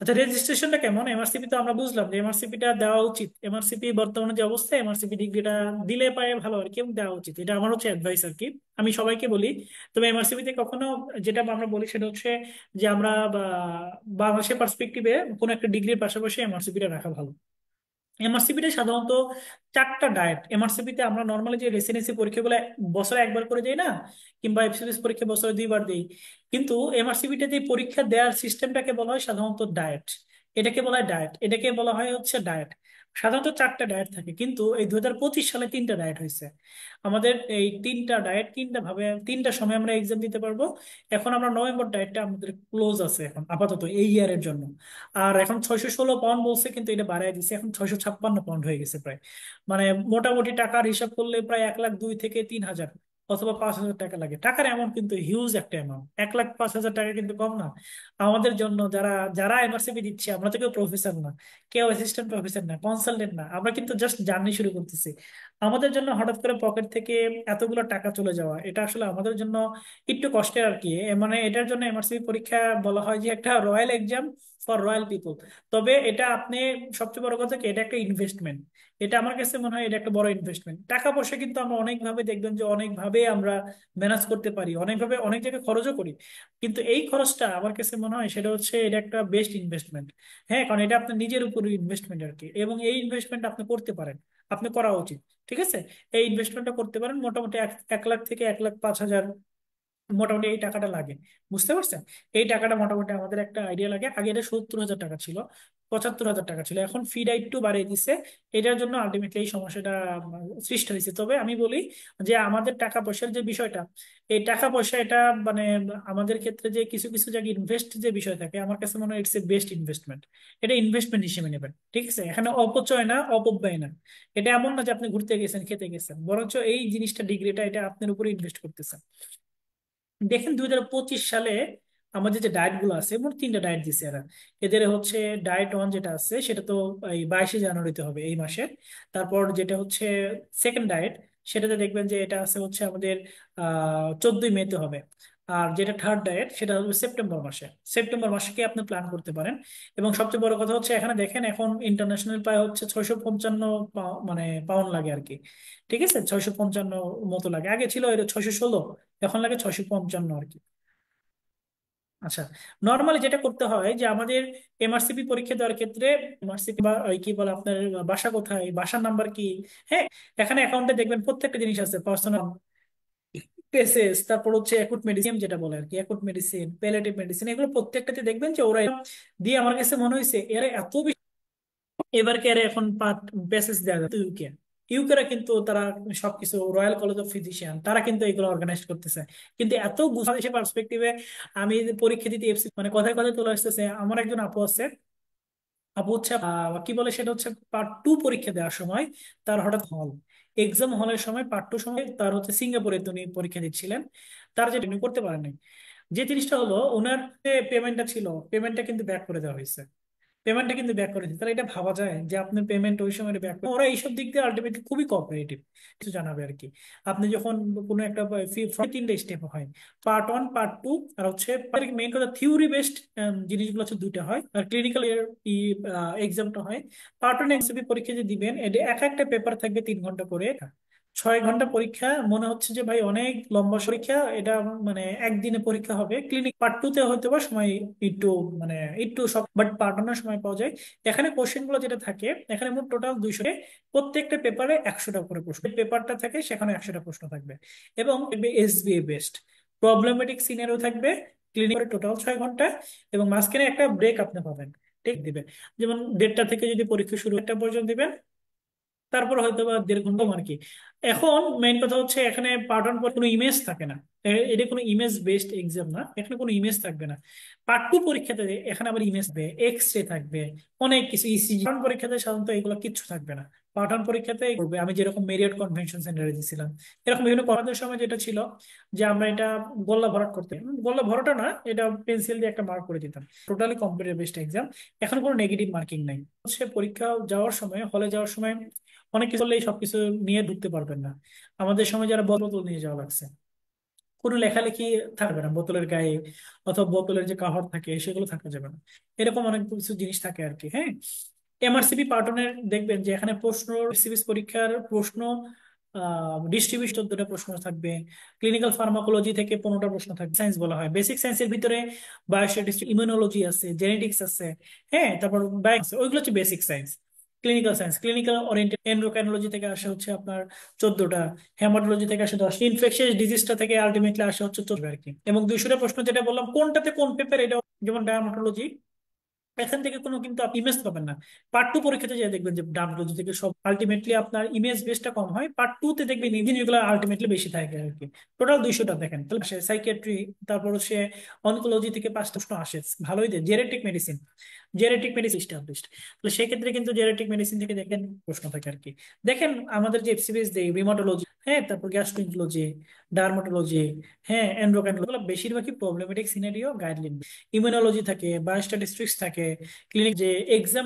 Speaker 1: আচ্ছা, রেজিস্ট্রেশনটা কেমন? এমআরসিপি তো আমরা বুঝলাম যে এমআরসিপিটা দেওয়া উচিত, এমআরসিপি বর্তমানে যে অবস্থা, এমআরসিপি ডিগ্রিটা দিলে পায়ে ভালো আর কি, এবং দেওয়া উচিত, এটা আমার হচ্ছে অ্যাডভাইস আর কি। আমি সবাইকে বলি। তবে এমআরসিপিতে কখনো, যেটা আমরা বলি সেটা হচ্ছে যে আমরা বাংলাদেশের পার্সপেক্টিভে কোনো একটা ডিগ্রির পাশাপাশি এমআরসিপিটা রাখা ভালো। এমআরসিপিতে সাধারণত 4টা ডায়েট। এমআরসিপিতে আমরা নর্মালি যে রেসিডেন্সি পরীক্ষাগুলো বছরে একবার করে দেই না, কিংবা এফসিপিএস পরীক্ষা বছরে 2বার দেই, কিন্তু এমআরসিপিতে যে পরীক্ষা দেওয়ার সিস্টেমটাকে বলা হয় সাধারণত ডায়েট। এটাকে বলা হয় ডায়েট, এটাকে বলা হয় হচ্ছে ডায়েট। সাধারণত 4টা ডায়েট থাকে, কিন্তু এই 2025 সালে 3টা ডায়েট হয়েছে। আমাদের এই 3টা ডায়েট, 3টা ভাবে, 3টা সময় আমরা এক্সাম দিতে পারবো। এখন আমরা নভেম্বর ডায়েটটা আমাদের ক্লোজ আছে এখন আপাতত এই ইয়ারের জন্য। আর এখন 616 পাউন্ড বলছে, কিন্তু এটা বাড়ায় দিছে, এখন 656 পাউন্ড হয়ে গেছে প্রায়। মানে মোটামুটি টাকার হিসাব করলে প্রায় 1,02,000 থেকে 3,000 অথবা 5,000 টাকা লাগে। টাকার অ্যামাউন্ট কিন্তু হিউজ একটা অ্যামাউন্ট, 1,05,000 টাকা কিন্তু কম না। আমাদের জন্য যারা যারা এমআরসিপি দিচ্ছে, আমরা তো কেউ প্রফেসর না, কেউ অ্যাসিস্ট্যান্ট প্রফেসর না, কনসালটেন্ট না, আমরা কিন্তু জাস্ট জার্নি শুরু করতেছি। আমাদের জন্য হঠাৎ করে পকেট থেকে এতগুলো টাকা চলে যাওয়া, এটা আসলে আমাদের জন্য একটু কষ্টের আর কি। মানে এটার জন্য এমআরসিপি পরীক্ষা বলা হয় যে একটা royal exam for royal people. তবে এটা আপনি, সবচেয়ে বড় কথা কি, এটা একটা ইনভেস্টমেন্ট। এটা আমার কাছে মনে হয় এটা একটা বড় ইনভেস্টমেন্ট। টাকা পয়সা কিন্তু আমরা অনেকভাবে দেখবেন যে অনেকভাবে আমরা ম্যানেজ করতে পারি, অনেকভাবে অনেক জায়গায় খরচও করি। কিন্তু এই খরচটা আমার কাছে মনে হয় সেটা হচ্ছে এটা একটা বেস্ট ইনভেস্টমেন্ট। হ্যাঁ, কারণ এটা আপনার নিজের উপর ইনভেস্টমেন্ট আর কি, এবং এই ইনভেস্টমেন্ট আপনি করতে পারেন, আপনি করা উচিত। ঠিক আছে, এই ইনভেস্টমেন্টটা করতে পারেন মোটামুটি 1 লাখ থেকে 1,05,000, মোটামুটি এই টাকাটা লাগে। বুঝতে পারছেন? এই টাকাটা মোটামুটি আমাদের একটা আইডিয়া লাগে। আগে এটা 70,000 টাকা ছিল, 75,000 টাকা ছিল, এখন ফিটা একটু বাড়িয়ে দিচ্ছে। এটার জন্য আলটিমেটলি এই সমস্যাটা সৃষ্টি হয়েছে। তবে আমি বলি যে আমাদের টাকা পয়সার যে বিষয়টা, এই টাকা পয়সা এটা মানে আমাদের ক্ষেত্রে যে কিছু কিছু জায়গায় ইনভেস্ট যে বিষয় থাকে, আমার কাছে মনে হয় ইটস এ বেস্ট ইনভেস্টমেন্ট। এটা ইনভেস্টমেন্ট হিসেবে নেবেন। ঠিক আছে, এখানে অপচয় না, অপব্যয় না। এটা এমন না যে আপনি ঘুরতে গেছেন, খেতে গেছেন, বরঞ্চ এই জিনিসটা, ডিগ্রিটা, এটা আপনার উপরে ইনভেস্ট করতেছেন। দেখেন 2025 সালে আমাদের যে ডায়েট গুলো আছে, মোট 3টা ডায়েট দিছে এরা। এদের হচ্ছে ডায়েট ওয়ান যেটা আছে সেটা তো এই 22শে জানুয়ারিতে হবে, এই মাসে। তারপর যেটা হচ্ছে সেকেন্ড ডায়েট, সেটাতে দেখবেন যে এটা আছে হচ্ছে আমাদের 14ই মেতে হবে। আর যেটা থার্ড ডায়েট সেটা হবে সেপ্টেম্বর মাসে। সেপ্টেম্বর মাসে আপনি প্ল্যান করতে পারেন। এবং সবচেয়ে বড় কথা হচ্ছে এখানে দেখেন এখন ইন্টারন্যাশনাল প্রায় হচ্ছে 655 মানে পাউন্ড লাগে আর কি। ঠিক আছে, 655 মতো লাগে, আগে ছিল এটা 616, এখন লাগে 655 আর কি। আচ্ছা, নর্মালি যেটা করতে হয় যে আমাদের এমআরসিপি পরীক্ষা দেওয়ার ক্ষেত্রে, এমআরসিপি বা ওই কি বলে আপনার বাসা কোথায়, বাসার নাম্বার কি, হ্যাঁ, এখানে অ্যাকাউন্টে দেখবেন প্রত্যেকটা জিনিস আছে, পার্সোনাল, পেসেস, তারপর হচ্ছে অ্যাকুট মেডিসিন যেটা বলে আর কি, অ্যাকুট মেডিসিন, প্যালিয়েটিভ মেডিসিন, এগুলো প্রত্যেকটাতে দেখবেন যে ওরা দিয়ে। আমার কাছে মনে হয়েছে এরা এত বেশি, এবার কে এখন প্যাসেজ দেওয়া যায় ইউকে। ইউকেরা কিন্তু তারা সবকিছু, রয়্যাল কলেজ অফ ফিজিশিয়ান, তারা কিন্তু এগুলো অর্গানাইজ করতেছে। কিন্তু এত বাংলাদেশের পার্সপেক্টিভে আমি যে পরীক্ষা দিতে এফসি, মানে কথায় কথায় চলে আসতেছে। আমার একজন আপু আছে, আপু হচ্ছে কি বলে সেটা হচ্ছে পার্ট 2 পরীক্ষা দেওয়ার সময় তার হঠাৎ হল, এক্সাম হলের সময় পার্ট 2 সময় তার হচ্ছে সিঙ্গাপুরে উনি পরীক্ষা দিচ্ছিলেন। তার যেটা উনি করতে পারেন নাই, যে জিনিসটা হলো ওনার যে পেমেন্টটা ছিল, পেমেন্টটা কিন্তু ব্যাক করে দেওয়া হয়েছে। পেমেন্টটা কিন্তু ব্যাক করে দিতে, তাহলে এটা ভাবা যায় যে আপনার পেমেন্ট ওই সময় ব্যাক, ওরা এইসব দিক দিয়ে আলটিমেটলি খুবই কোঅপারেটিভ। কিছু জানাবে আর কি। আপনি যখন কোনো একটা 3টে স্টেপ হয়, পার্ট 1, পার্ট 2, আর হচ্ছে মেইন কথা থিওরি বেসড জিনিসগুলো হচ্ছে 2টা হয়, আর ক্লিনিক্যাল এক্সামটা হয়। পার্ট 1 এমসিপি পরীক্ষা যে দিবেন, এটা এক একটা পেপার থাকবে 3 ঘন্টা করে, 6 ঘন্টা পরীক্ষা। মনে হচ্ছে যে ভাই অনেক লম্বা পরীক্ষা এটা, মানে একদিনে পরীক্ষা হবে। ক্লিনিক পার্ট 2 তে হয়তো বা সময় একটু, মানে একটু সব, বাট পার্ট 1 সময় পাওয়া যায়। এখানে কোশ্চেন গুলো যেটা থাকে, এখানে মোট টোটাল 200, প্রত্যেকটা পেপারে 100টা করে প্রশ্ন, পেপারটা থাকে সেখানে 100টা প্রশ্ন থাকবে। এবং এসবিএ বেস্ট প্রবলেমেটিক সিনারিও থাকবে। ক্লিনিকের টোটাল 6 ঘন্টা, এবং মাঝখানে একটা ব্রেক আপনি পাবেন, ঠিক দিবে। যেমন 1:30 থেকে যদি পরীক্ষা শুরু 1টা পর্যন্ত দিবেন, তারপর হয়তো বা 1.5 ঘন্টা আর কি। এখন মেইন কথা হচ্ছে এখানে পার্ট 1 পর কোনো ইমেজ থাকে না। এটা কোনো ইমেজ বেসড এক্সাম না, এখানে কোনো ইমেজ থাকবে না। পার্ট 2 পরীক্ষাতে এখানে আবার ইমেজ থাকবে, এক্স রে থাকবে, অনেক কিছু, ইসিজি। পরীক্ষাতে সাধারণত এগুলো কিচ্ছু থাকবে না। পার্ট 1 পরীক্ষাতে করবে, আমি যেরকম মেরিয়ট কনভেনশন সেন্টারে দিয়েছিলাম, এরকম বিভিন্ন কলেজের সময় যেটা ছিল যে আমরা এটা গোল্লা ভরাট করতে, গোল্লা ভরাটা না, এটা পেন্সিল দিয়ে একটা মার্ক করে দিতাম। টোটালি কম্পিউটার বেসড এক্সাম, এখন কোনো নেগেটিভ মার্কিং নাই। হচ্ছে পরীক্ষা যাওয়ার সময়, হলে যাওয়ার সময় অনেক কিছু করলেই সবকিছু নিয়ে ঢুকতে পারবেন না। আমাদের সময় যারা বোতল নিয়ে যাওয়া লাগছে, কোনো লেখালেখি থাকবে না বোতলের গায়ে, অথবা বোতলের যে কাভার থাকে সেগুলো থাকা যাবে না। এরকম অনেক কিছু জিনিস থাকে আর কি। হ্যাঁ, এমআরসিপি পার্টনের দেখবেন যে এখানে প্রশ্ন, সিভিস পরীক্ষার প্রশ্ন ডিস্ট্রিবিউশন 14টা প্রশ্ন থাকবে। ক্লিনিক্যাল ফার্মাকোলজি থেকে 15টা প্রশ্ন থাকবে। সায়েন্স বলা হয়, বেসিক সায়েন্সের ভিতরে বায়োস্ট্যাটিস্টিক্স, ইমিউনোলজি আছে, জেনেটিক্স আছে, হ্যাঁ, তারপর বায়ো আছে, ওইগুলো হচ্ছে basic science. Clinical science, clinical oriented, endocrinology থেকে আসে হচ্ছে আপনার 14টা, হেমাটোলজি থেকে আসে 10, ইনফেকশনাস ডিজিজটা থেকে আলটিমেটলি আসে হচ্ছে 14 আর কি। এবং 200টা প্রশ্ন যেটা বললাম কোনটাতে কোন পেপার, এটা যেমন ডায়ামাটোলজি, এখান থেকে কোনো কিন্তু আপনি ইমেজ পাবেন না। পার্ট 2 পরীক্ষাতে যে দেখবেন যে ডাব্লিউজি থেকে সব আলটিমেটলি আপনার ইমেজ বেসটা কম হয়, পার্ট 2 তে দেখবেন ইঞ্জিন এগুলো আলটিমেটলি বেশি থাকে আর কি। টোটাল 200টা দেখেন তাহলে সাইকিয়াট্রি, তারপর হচ্ছে অনকোলজি থেকে 5টা প্রশ্ন আসে, ভালোই দেয়, genetic medicine, genetic medicine established. তো সেক্ষেত্রে কিন্তু জেনেটিক মেডিসিন থেকে দেখেন প্রশ্ন থাকে আর কি। দেখেন আমাদের যে এফসিবিএস দেই, রিমাটোলজি, হ্যাঁ, তারপর গ্যাস্ট্রোএন্টারোলজি, ডার্মাটোলজি, হ্যাঁ, এন্ডোক্রাইনোলজি, বেশিরভাগই প্রবলেমেটিক সিনারিও গাইডলাইন। ইমিউনোলজি থাকে, বায়োস্ট্যাটিস্টিক্স থাকে, ক্লিনিক যে এক্সাম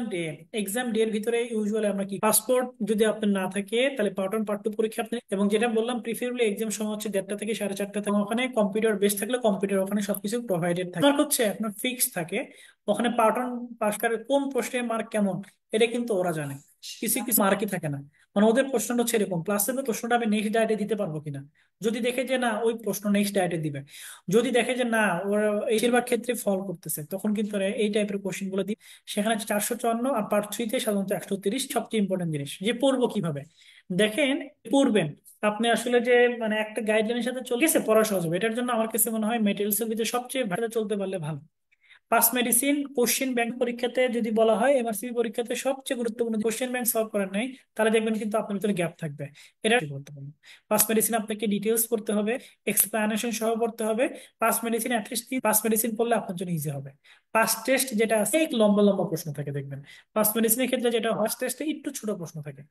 Speaker 1: ডে এর ভিতরে ইউজুয়ালি আমরা কি, পাসপোর্ট যদি আপনার না থাকে তাহলে পার্ট 1 পার্ট 2 পরীক্ষা আপনি, এবং যেটা বললাম প্রিফারেবলি এক্সাম সময় হচ্ছে 1:30 থেকে 4:30, এবং ওখানে কম্পিউটার বেস থাকলে কম্পিউটার ওখানে সবকিছু প্রোভাইডেড থাকে। মার্ক হচ্ছে আপনার ফিক্স থাকে ওখানে। পার্ট 1 পাস করে কোন প্রশ্নের মার্ক কেমন এটা কিন্তু ওরা জানে। কিছু কিছু মার্কই থাকে না, মানে ওদের প্রশ্নটা হচ্ছে এরকম, প্লাসের প্রশ্নটা আমি নেক্সট ডায়েটে দিতে পারবো কিনা। যদি দেখে যে না ওই প্রশ্ন নেক্সট ডায়েটে দিবে, যদি দেখে যে না ওরা বেশিরভাগ ক্ষেত্রে ফল করতেছে, তখন কিন্তু ওরা এই টাইপের কোশ্চেন গুলো দিই। সেখানে 454, আর পার্ট 3-তে সাধারণত 130। সবচেয়ে ইম্পর্টেন্ট জিনিস যে পড়বো কিভাবে, দেখেন পড়বেন আপনি আসলে যে, মানে একটা গাইডলাইনের সাথে চলে গেছে পড়া সহজ হবে। এটার জন্য আমার কাছে মনে হয় মেটেরিয়ালস এর ভিতরে সবচেয়ে ভালো চলতে পারলে ভালো। পাস মেডিসিন কোশ্চেন ব্যাংক পরীক্ষাতে যদি বলা হয়, এমআরসিবি পরীক্ষাতে সবচেয়ে গুরুত্বপূর্ণ, কোশ্চেন ব্যাংক সলভ করার নাই তাহলে দেখবেন কিন্তু আপনার ভিতরে গ্যাপ থাকবে। এটা গুরুত্বপূর্ণ। পাস মেডিসিন আপনাকে ডিটেলস পড়তে হবে, এক্সপ্লানেশন সহ পড়তে হবে। Pass medicine at least pass medicine পড়লে আপনার জন্য ইজি হবে। পাস টেস্ট যেটা আছে এক লম্বা লম্বা প্রশ্ন থাকে দেখবেন। পাস মেডিসিনের ক্ষেত্রে যেটা হয়, টেস্টে একটু ছোট প্রশ্ন থাকে,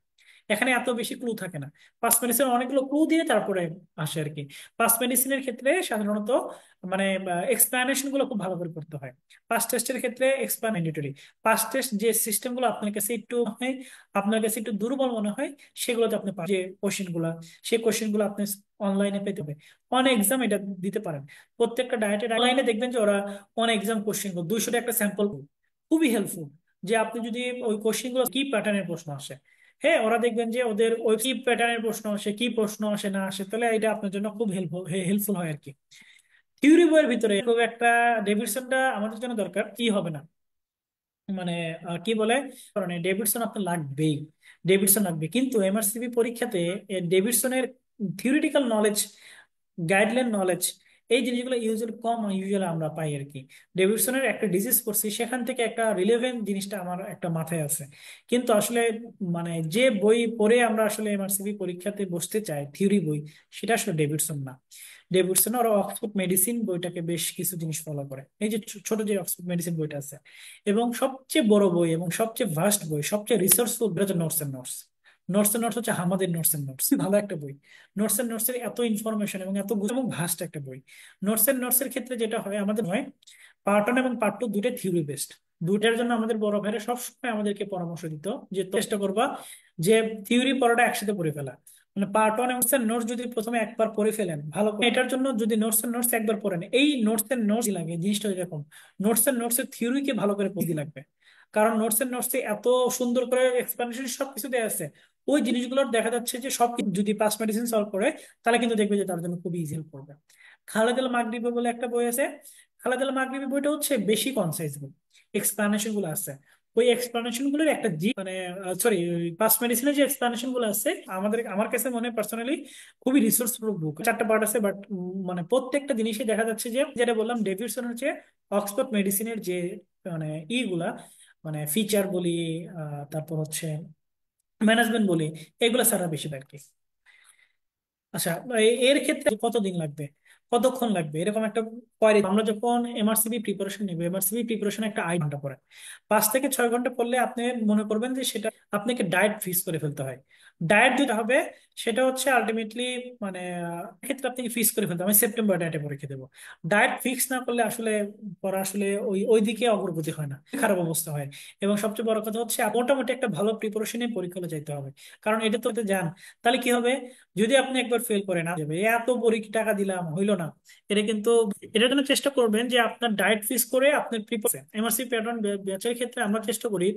Speaker 1: এখানে এত বেশি ক্লু থাকে না। পাস মেডিসিন অনেকগুলো ক্লু দিয়ে তারপরে আসে আর কি। পাস মেডিসিনের ক্ষেত্রে সাধারণত মানে এক্সপ্লানেশন গুলো খুব ভালো করে করতে হয়। পাস টেস্টের ক্ষেত্রে এক্সপ্লেন ম্যান্ডেটরি। পাস টেস্ট যে সিস্টেম গুলো আপনার কাছে একটু হয়, আপনার কাছে একটু দুর্বল মনে হয়, সেগুলোতে আপনি যে কোশ্চেন গুলা, সেই কোশ্চেন গুলো আপনি অনলাইনে পেতে হবে। অন এক্সাম এটা দিতে পারেন। প্রত্যেকটা ডায়েটের অনলাইনে দেখবেন যে ওরা অন এক্সাম কোশ্চেন 200 একটা স্যাম্পল, খুবই হেল্পফুল। যে আপনি যদি ওই কোশ্চেন গুলো কি প্যাটার্নের প্রশ্ন আসে, হ্যাঁ, ওরা দেখবেন যে ওদের ওই কি প্যাটার্নের প্রশ্ন আসে, কি প্রশ্ন আসে না আসে, তাহলে এটা আপনার জন্য খুব হেল্পফুল হয় আর কি। থিওরি বইয়ের ভিতরে খুব একটা ডেভিডসনটা আমাদের জন্য দরকার কি হবে না, মানে কি বলে, কারণে ডেভিডসন আপনার লাগবেই। ডেভিডসন লাগবে, কিন্তু এমআরসিবি পরীক্ষাতে ডেভিডসনের থিওরিটিক্যাল নলেজ, গাইডলাইন নলেজ, এই জিনিসগুলো ইউজুয়ালি আমরা পাই আর কি। ডেভিডসনের একটা ডিজিজ পড়ছি, সেখান থেকে একটা রিলেভেন্ট জিনিসটা আমার একটা মাথায় আছে। কিন্তু আসলে মানে যে বই পড়ে আমরা আসলে এমআরসিবি পরীক্ষাতে বসতে চাই, থিওরি বই, সেটা আসলে ডেভিডসন না। ডেভিডসন আর অক্সফোর্ড মেডিসিন বইটাকে বেশ কিছু জিনিস ফলো করে, এই যে ছোট যে অক্সফোর্ড মেডিসিন বইটা আছে, এবং সবচেয়ে বড় বই এবং সবচেয়ে ভাস্ট বই, সবচেয়ে রিসার্চফুল বই হচ্ছে notes and notes. Notes and notes হচ্ছে আমাদের নোটস এন্ড নোটস, ভালো একটা বই। নোটস এন্ড নোটস এর এত ইনফরমেশন এবং এত এবং ভাস্ট একটা বই। নোটস এন্ড নোটস এর ক্ষেত্রে যেটা হয় আমাদের হয়, পার্ট 1 এবং পার্ট 2 দুইটা থিওরি বেসড। দুইটার জন্য আমাদের বড় ভাইরা সবসময় আমাদেরকে পরামর্শ দিত যে চেষ্টা করবা যে থিওরি পড়াটা একসাথে পড়ে ফেলা। মানে পার্ট 1 এবং নোটস যদি প্রথমে একবার পড়ে ফেলেন ভালো করে, এটার জন্য যদি নোটস এন্ড নোটস একবার পড়েন, এই নোটস এন্ড নোটস লাগে জিনিসটা এরকম। নোটস এন্ড নোটস এর থিওরিকে ভালো করে পড়তে লাগবে, কারণ নোটস এন্ড নোটস এত সুন্দর করে এক্সপ্লানেশন সবকিছু দেওয়া আছে। ওই জিনিসগুলোর দেখা যাচ্ছে যে সব যদি পাস মেডিসিন সলভ করে, তাহলে কিন্তু দেখবে যে তার জন্য খুবই ইজি হেল্প করবে। খালেদ আল মাগরিবি বলে একটা বই আছে। খালেদ আল মাগরিবি বইটা হচ্ছে বেশি কনসাইজ বই, এক্সপ্লানেশন গুলো আছে। ওই এক্সপ্লানেশন গুলোর একটা মানে সরি, পাস মেডিসিনের যে এক্সপ্লানেশন গুলো আছে, আমার কাছে মনে হয় পার্সোনালি খুবই রিসোর্সফুল বুক। 4টা পার্ট আছে, বাট মানে প্রত্যেকটা জিনিসে দেখা যাচ্ছে যে, যেটা বললাম ডেভিডসন হচ্ছে অক্সফোর্ড মেডিসিনের যে মানে ইগুলা, মানে ফিচার বলি, তারপর হচ্ছে ম্যানেজমেন্ট বলি, এগুলা ছাড়া বেশি আর কি। আচ্ছা, এর ক্ষেত্রে কতদিন লাগবে, কতক্ষণ লাগবে, এরকম একটা কোয়ারি, আমরা যখন এমআরসিবি প্রিপারেশন নিব, এমআরসিবি প্রিপারেশন একটা 8 ঘন্টা পড়ে। 5 থেকে 6 ঘন্টা পড়লে আপনি মনে করবেন যে সেটা আপনাকে ডায়েট ফিক্স করে ফেলতে হয়। ডায়েট যেটা হবে সেটা হচ্ছে আলটিমেটলি, মানে ক্ষেত্রে আপনাকে ফিক্স করে ফেলতে হবে, আমি সেপ্টেম্বর ডায়েটে পরীক্ষা দেবো। ডায়েট ফিক্স না করলে আসলে পড়া আসলে ওই ওই দিকে অগ্রগতি হয় না, খারাপ অবস্থা হয়। এবং সবচেয়ে বড় কথা হচ্ছে মোটামুটি একটা ভালো প্রিপারেশনে পরীক্ষা হলে যাইতে হবে। কারণ এটা তো যান, তাহলে কি হবে, যদি আপনি একবার ফেল করেন যাবে, এত পরীক্ষা টাকা দিলাম হইলো না, এটা কিন্তু, এটার জন্য চেষ্টা করবেন যে আপনার ডায়েট ফিক্স করে আপনার প্রিপারেশন। এমআরসি প্যাটার্ন ব্যাচের ক্ষেত্রে আমরা চেষ্টা করি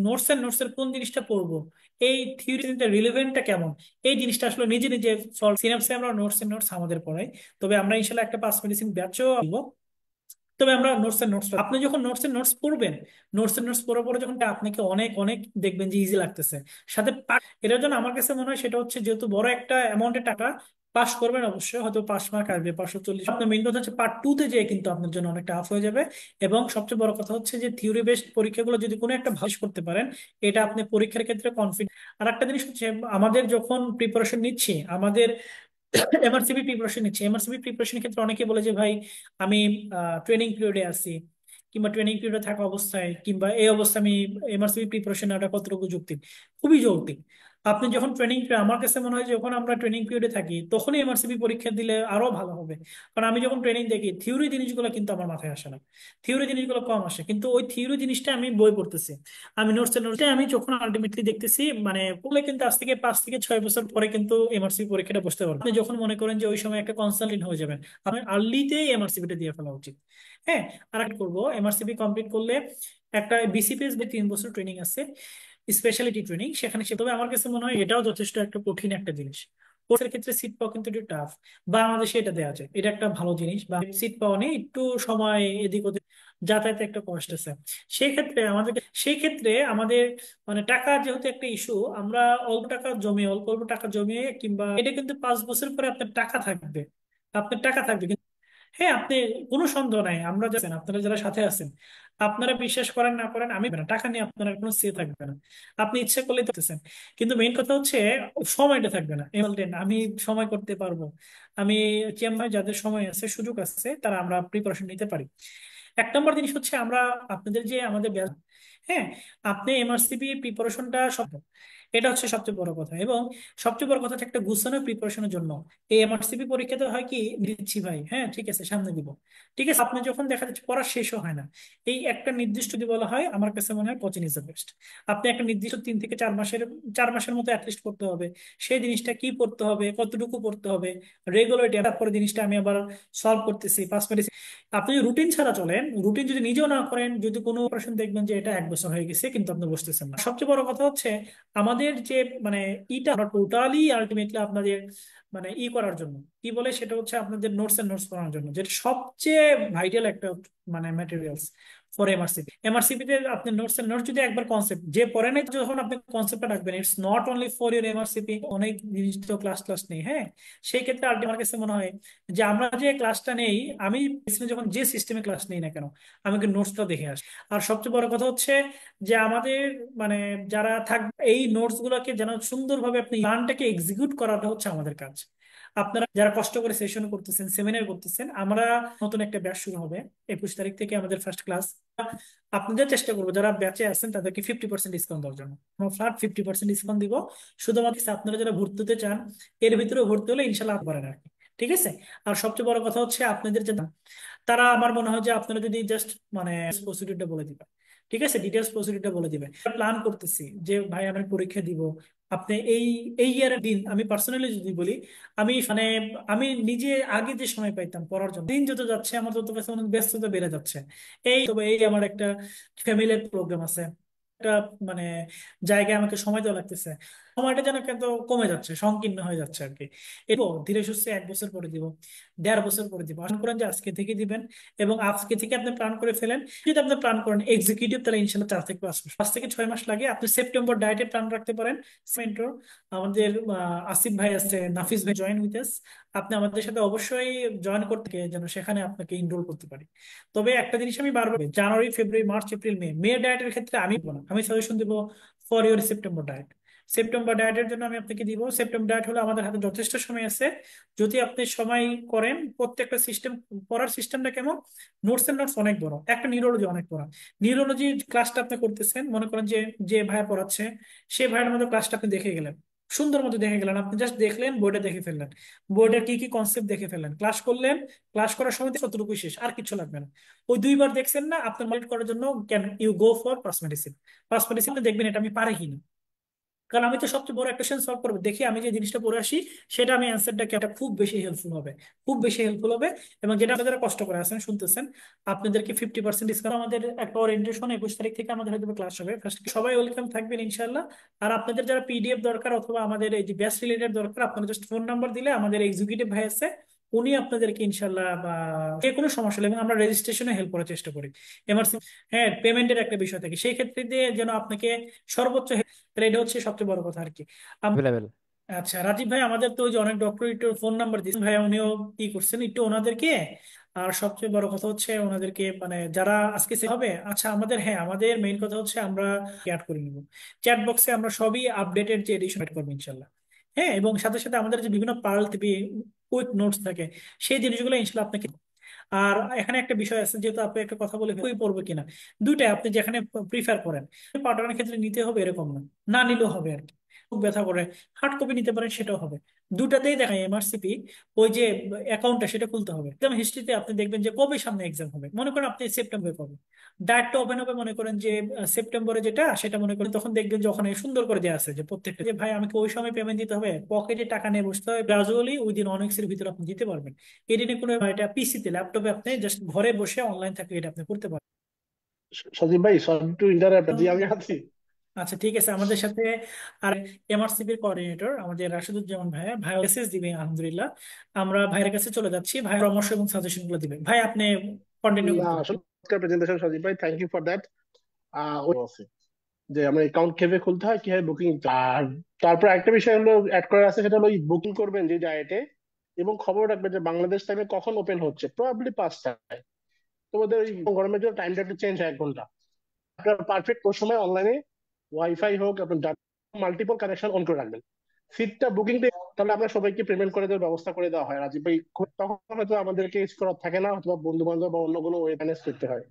Speaker 1: নোটস এর কোন জিনিসটা পড়বো, এই থিওরিটা রিলেভেন্টটা কেমন, এই জিনিসটা আসলে নিজে নিজে সিনাপসে আমরা নোটস আমাদের পড়াই। তবে আমরা ইনশাল্লাহ একটা পাস মেডিসিন ব্যাচও দিব। তবে আমরা নোটস আপনি যখন নোটস পড়বেন, নোটস পড়ার পরে যখন আপনাকে অনেক অনেক দেখবেন যে ইজি লাগতেছে, সাথে এটার জন্য আমার কাছে মনে হয় সেটা হচ্ছে যেহেতু বড় একটা অ্যামাউন্টের টাকা, পাস করবেন অবশ্যই, হয়তো 5 মার্ক আসবে, 540। আপনার মেইন কথা হচ্ছে পার্ট 2-তে যেয়ে কিন্তু আপনার জন্য অনেক টাফ হয়ে যাবে। এবং সবচেয়ে বড় কথা হচ্ছে যে থিওরি বেসড পরীক্ষাগুলো যদি কোনো একটা ভালো করতে পারেন, এটা আপনি পরীক্ষার ক্ষেত্রে কনফিডেন্স। আর একটা জিনিস হচ্ছে, আমাদের যখন প্রিপারেশন নিচ্ছি, আমাদের এমআরসিবি প্রিপারেশন ক্ষেত্রে অনেকে বলে যে ভাই আমি ট্রেনিং পিরিয়ডে আছি, কিংবা ট্রেনিং পিরিয়ডে থাকা অবস্থায় কিংবা এই অবস্থায় আমি এমআরসিপি প্রিপারেশন নেওয়াটা কতটুকু যৌক্তিক, খুবই যৌক্তিক। আপনি যখন ট্রেনিং, আমার কাছে মনে হয় যখন আমরা ট্রেনিং পিরিয়ডে থাকি তখনই এমআরসিপি পরীক্ষা দিলে আরো ভালো হবে। কারণ আমি যখন ট্রেনিং দেখি থিওরি জিনিসগুলো কিন্তু আমার মাথায় আসে না, থিওরি জিনিসগুলো কম আসে, কিন্তু ওই থিওরি জিনিসটা আমি বই পড়তেছি, আমি নোটসে আমি যখন আলটিমেটলি দেখতেছি মানে পড়লে কিন্তু আজ থেকে 5 থেকে 6 বছর পরে কিন্তু এমআরসিপি পরীক্ষাটা বসতে পারবেন। আপনি যখন মনে করেন যে ওই সময় একটা কনসালটেন্ট হয়ে যাবেন, আপনার আর্লিতেই এমআরসিপিটা দিয়ে ফেলা উচিত। হ্যাঁ, আর একটা করবো, এমআরসিপি কমপ্লিট করলে একটা বিসিপিএস 3 বছর ট্রেনিং আছে, স্পেশালিটি ট্রেনিং, সেখানে সে, তবে আমার কাছে মনে হয় এটাও যথেষ্ট একটা কঠিন একটা জিনিস। কোর্সের ক্ষেত্রে সিট পাওয়া কিন্তু একটু টাফ, বাংলাদেশে এটা দেওয়া যায়, এটা একটা ভালো জিনিস, বা সিট পাওয়া নেই, একটু সময় এদিক ওদিক, যাতায়াতে একটা কষ্ট আছে। সেই ক্ষেত্রে আমাদের মানে টাকা যেহেতু একটা ইস্যু, আমরা অল্প অল্প টাকা জমিয়ে কিংবা এটা কিন্তু 5 বছর পরে আপনার টাকা থাকবে, আপনার টাকা থাকবে। হ্যাঁ, আপনি, কোনো সন্দেহ নাই, আমরা যাচ্ছেন, আপনারা যারা সাথে আছেন, আপনারা বিশ্বাস করেন না করেন, আমি না, টাকা নিয়ে আপনার কোনো সে থাকবে না, আপনি ইচ্ছা করলেই করতেছেন। কিন্তু মেইন কথা হচ্ছে সময়টা থাকবে না। বলতেন আমি সময় করতে পারবো, আমি চেম্বার, যাদের সময় আছে সুযোগ আছে তারা আমরা প্রিপারেশন নিতে পারি। 1 নম্বর জিনিস হচ্ছে আমরা আপনাদের যে আমাদের হ্যাঁ, আপনি এমআরসিপি প্রিপারেশনটা সব, এটা হচ্ছে সবচেয়ে বড় কথা। এবং সবচেয়ে বড় কথা হচ্ছে একটা গুছানো প্রিপারেশনের জন্য এই এমআরসিপি পরীক্ষাতে হয় কি, দিচ্ছি ভাই, হ্যাঁ ঠিক আছে সামনে দিব, ঠিক আছে, আপনি যখন দেখা যাচ্ছে পড়া শেষও হয় না, এই একটা নির্দিষ্ট যদি বলা হয়, আমার কাছে মনে হয় কোচিং ইজ দ্য বেস্ট। আপনি একটা নির্দিষ্ট 3 থেকে 4 মাসের, 4 মাসের মতো অ্যাটলিস্ট পড়তে হবে, সেই জিনিসটা কি পড়তে হবে, কতটুকু পড়তে হবে, রেগুলারিটি, তারপরে জিনিসটা আমি আবার সলভ করতেছি, পাস পেরেছি। আপনি রুটিন ছাড়া চলেন, রুটিন যদি নিজেও না করেন, যদি কোনো অপারেশন দেখবেন যে এটা 1 বছর হয়ে গেছে কিন্তু আপনি বসতেছেন না। সবচেয়ে বড় কথা হচ্ছে আমাদের যে মানে ইটা আমরা টোটালি আলটিমেটলি আপনাদের মানে করার জন্য, কি বলে সেটা হচ্ছে আপনাদের নোটস করানোর জন্য, যেটা সবচেয়ে ভাইটাল একটা মানে ম্যাটেরিয়ালস ফর এমআরসিপি। এমআরসিপি তে আপনি নোটস যদি একবার কনসেপ্ট যে পড়ে নাই, যখন আপনি কনসেপ্টটা রাখবেন, it's not only for your MRCP, অনেক জিনিস তো ক্লাস নেই। হ্যাঁ, সেই ক্ষেত্রে আলটিমেট আমার কাছে মনে হয় যে আমরা যে ক্লাসটা নেই, আমি যখন যে সিস্টেমে ক্লাস নেই না কেন, আমাকে নোটসটা দেখে আসি। আর সবচেয়ে বড় কথা হচ্ছে যে আমাদের মানে যারা থাকবে এই নোটস গুলোকে যেন সুন্দরভাবে আপনি প্ল্যানটাকে এক্সিকিউট করাটা হচ্ছে আমাদের কাজ। আপনারা যারা কষ্ট করে সেশন করতেছেন, সেমিনার করতেছেন, আমরা নতুন একটা ব্যাচ শুরু হবে 21 তারিখ থেকে আমাদের ফার্স্ট ক্লাস। আপনাদের চেষ্টা করবো যারা ব্যাচে আছেন তাদেরকে 50% ডিসকাউন্ট দেওয়ার জন্য, ফ্ল্যাট 50% ডিসকাউন্ট দিব। শুধুমাত্র আপনারা যারা ভর্তি হতে চান, এর ভিতরে ভর্তি হলে ইনশাল্লাহ পারেন আর কি, ঠিক আছে। আর সবচেয়ে বড় কথা হচ্ছে আপনাদের যে তারা, আমার মনে হয় যে আপনারা যদি জাস্ট মানে প্রসিডিউরটা বলে দিবেন, ঠিক আছে, ডিটেলস প্রসিডিউরটা বলে দিবেন, প্ল্যান করতেছি যে ভাই আমি পরীক্ষা দিব, আপনি এই এই ইয়ারের দিন, আমি পার্সোনালি যদি বলি, আমি মানে আমি নিজে আগে যে সময় পাইতাম পড়ার জন্য, দিন যত যাচ্ছে আমার তত কাছে মনে হয় ব্যস্ততা বেড়ে যাচ্ছে। তবে এই আমার একটা ফ্যামিলির প্রোগ্রাম আছে, একটা মানে জায়গায় আমাকে সময় দেওয়া লাগতেছে, সময়টা যেন কিন্তু কমে যাচ্ছে, সংকীর্ণ হয়ে যাচ্ছে আর কি। এরপর ধীরে সুস্থে 1 বছর করে দিব, 1.5 বছর করে দিব, আশা করেন যে আজকে থেকে দিবেন। এবং আজকে থেকে আপনি প্ল্যান করে ফেলেন, যদি আপনি প্ল্যান করেন এক্সিকিউটিভ, তাহলে ইনশাল্লাহ 4 থেকে 5 মাস, 5 থেকে 6 মাস লাগে। আপনি সেপ্টেম্বর ডায়েটে প্ল্যান রাখতে পারেন। মেন্টর আমাদের আসিফ ভাই আছে, নাফিস ভাই জয়েন উইথ আস, আপনি আমাদের সাথে অবশ্যই জয়েন করতে যেন সেখানে আপনাকে ইনরোল করতে পারি। তবে একটা জিনিস আমি বারবার, জানুয়ারি ফেব্রুয়ারি মার্চ এপ্রিল মে, ডায়েটের ক্ষেত্রে আমি বলবো না, আমি সাজেশন দিব for your September diet. September ডায়েটের জন্য আমি আপনাকে দিব, সেপ্টেম্বর ডায়েট হলো আমাদের হাতে যথেষ্ট সময় আছে, যদি আপনি সময় করেন। প্রত্যেকটা সিস্টেম, পড়ার সিস্টেমটা কেমন, নোটস অনেক বড়, একটা নিউরোলজি অনেক বড়, নিউরোলজি ক্লাসটা আপনি করতেছেন, মনে করেন যে যে ভাইয়া পড়াচ্ছে সেই ভাইয়ের মধ্যে ক্লাসটা আপনি দেখে গেলেন, সুন্দর মতো দেখে গেলেন, আপনি জাস্ট দেখলেন, বোর্ডে দেখে ফেললেন, বোর্ডের কি কি কনসেপ্ট দেখে ফেললেন, ক্লাস করলেন, ক্লাস করার সময় কতটুকু শেষ, আর কিছু লাগবে না। ওই 2বার দেখছেন না, আপনার মাইন্ড করার জন্য can you go for pass medicine. Pass medicine দেখবেন এটা আমি পারি কিনা, কারণ আমি তো সবচেয়ে বড় একটা কোশ্চেন সলভ করবো, দেখি আমি যে জিনিসটা পড়ে আসি সেটা আমি অ্যান্সারটা কি, এটা খুব বেশি হেল্পফুল হবে, খুব বেশি হেল্পফুল হবে। এবং যেটা আপনারা কষ্ট করে আছেন শুনতেছেন, আপনাদেরকে 50% ডিসকাউন্ট, আমাদের একটা ওরিয়েন্টেশন 21 তারিখ থেকে আমাদের হয়তো ক্লাস হবে ফার্স্ট, সবাই ওয়েলকাম থাকবেন ইনশাল্লাহ। আর আপনাদের যারা পিডিএফ দরকার অথবা আমাদের এই যে ব্যাচ রিলেটেড দরকার, আপনারা জাস্ট ফোন নাম্বার দিলে আমাদের এক্সিকিউটিভ ভাই আছে, উনি আপনাদেরকে ইনশাল্লাহ বা যে কোনো সমস্যা হলে, এবং আমরা রেজিস্ট্রেশনে হেল্প করার চেষ্টা করি, এমার্জেন্সি, হ্যাঁ পেমেন্টের একটা বিষয় থাকে, সেই ক্ষেত্রে দিয়ে যেন আপনাকে সর্বোচ্চ, তাহলে এটা হচ্ছে সবচেয়ে বড় কথা আর কি।
Speaker 2: অ্যাভেলেবেল।
Speaker 1: আচ্ছা রাজীব ভাই, আমাদের তো ওই যে অনেক ডক্টর একটু ফোন নাম্বার দিচ্ছেন ভাই, উনিও কি করছেন একটু ওনাদেরকে, আর সবচেয়ে বড় কথা হচ্ছে ওনাদেরকে মানে যারা আজকে হবে, আচ্ছা আমাদের, হ্যাঁ আমাদের মেইন কথা হচ্ছে আমরা অ্যাড করে নিব চ্যাট বক্সে, আমরা সবই আপডেটেড যে এডিশন অ্যাড করবো ইনশাল্লাহ। হ্যাঁ, এবং সাথে সাথে আমাদের যে বিভিন্ন পার্ল কুইক নোটস থাকে, সেই জিনিসগুলো ইনশাল্লাহ আপনাকে আর এখানে একটা বিষয় আছে, যেহেতু আপনি একটা কথা বলে বই পড়বে কিনা, দুইটাই আপনি যেখানে প্রিফার করেন, পাঠানোর ক্ষেত্রে নিতে হবে এরকম না, না নিলেও হবে আর কি। খুব ব্যথা করে হার্ড কপি নিতে পারেন, সেটাও হবে। দুটাতেই দেখায় এমআরসিপি ওই যে অ্যাকাউন্টটা সেটা খুলতে হবে। একদম হিস্ট্রিতে আপনি দেখবেন যে কবে সামনে এক্সাম হবে, মনে করেন আপনি সেপ্টেম্বরে পাবেন, ডায়েটটা ওপেন হবে মনে করেন যে সেপ্টেম্বরে, যেটা সেটা মনে করেন তখন দেখবেন যে ওখানে সুন্দর করে দেওয়া আছে যে প্রত্যেকটা, যে ভাই আমাকে ওই সময় পেমেন্ট দিতে হবে, পকেটে টাকা নিয়ে বসতে হবে, গ্রাজুয়ালি উইদিন দিন অনেক্সের ভিতরে আপনি দিতে পারবেন। এটি নিয়ে কোনো, এটা পিসিতে ল্যাপটপে আপনি জাস্ট ঘরে বসে অনলাইন থাকে এটা আপনি করতে পারবেন।
Speaker 3: সজীব ভাই, সরি টু ইন্টারাপ্ট, জি আমি আছি।
Speaker 1: আচ্ছা ঠিক আছে, আমাদের সাথে আর এমআরসিপির কোঅর্ডিনেটর আমাদের রাশিদুজ্জামান ভাই, ভাই মেসেজ দিবেন আলহামদুলিল্লাহ। আমরা ভাইয়ের কাছে চলে যাচ্ছি, ভাই পরামর্শ এবং সাজেশন গুলো দিবেন। ভাই আপনি কন্টিনিউ
Speaker 3: না
Speaker 1: করতে পারেন।
Speaker 3: আসলে প্রেজেন্টেশন সজীব ভাই, থ্যাংক ইউ ফর দ্যাট। ওই আছে যে আমরা অ্যাকাউন্ট কিভাবে খুলতে হয়, কিভাবে বুকিং, আর তারপর একটা বিষয় হলো অ্যাড করার আছে, সেটা হলো বুকিং করবেন যে ডায়েটে, এবং খবর রাখবেন যে বাংলাদেশ টাইমে কখন ওপেন হচ্ছে, প্রবাবলি 5টায়। তোমাদের ওই গরমের জন্য টাইমটা একটু চেঞ্জ হয় 1 ঘন্টা। আপনার পারফেক্ট ওই সময় অনলাইনে ওয়াইফাই হোক, আপনার মাল্টিপল কানেকশন অন করে রাখবেন। সিটটা বুকিং, তাহলে আমরা সবাইকে পেমেন্ট করে দেওয়ার ব্যবস্থা করে দেওয়া হয় রাজীব ভাই। তখন হয়তো আমাদেরকে ইউজ করার থাকে না, অথবা বন্ধু বান্ধব বা অন্য কোনো ওয়ে ম্যানেজ করতে হয়।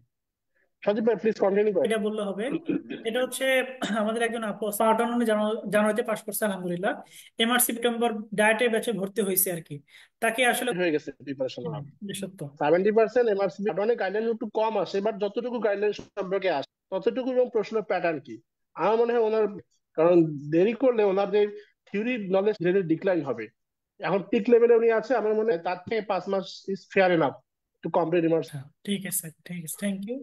Speaker 3: সজীব ভাই প্লিজ কন্টিনিউ করেন।
Speaker 1: এটা বললে হবে। এটা হচ্ছে আমাদের একজন আপু স্মার্ট জানুয়ারিতে পাশ করছে আলহামদুলিল্লাহ, এমআর সেপ্টেম্বর ডায়েটে ব্যাচে ভর্তি হয়েছে আর কি। তাকে আসলে
Speaker 3: হয়ে গেছে প্রিপারেশন।
Speaker 1: সত্য।
Speaker 3: 70% এমআরসিপি অনেক গাইডলাইন একটু কম আসে, বাট যতটুকু গাইডলাইন সম্পর্কে আসে ততটুকু, এবং প্রশ্ন প্যাটার্ন কি, আমার মনে হয় ওনার, কারণ দেরি করলে ওনার যে থিওরি নলেজ ধীরে ধীরে ডিক্লাইন হবে। এখন পিক লেভেলে উনি আছে, আমার মনে হয় তার থেকে 5 মাস is fair enough to complete immerse.
Speaker 1: আচ্ছা ঠিক আছে, ঠিক আছে, থ্যাংক ইউ।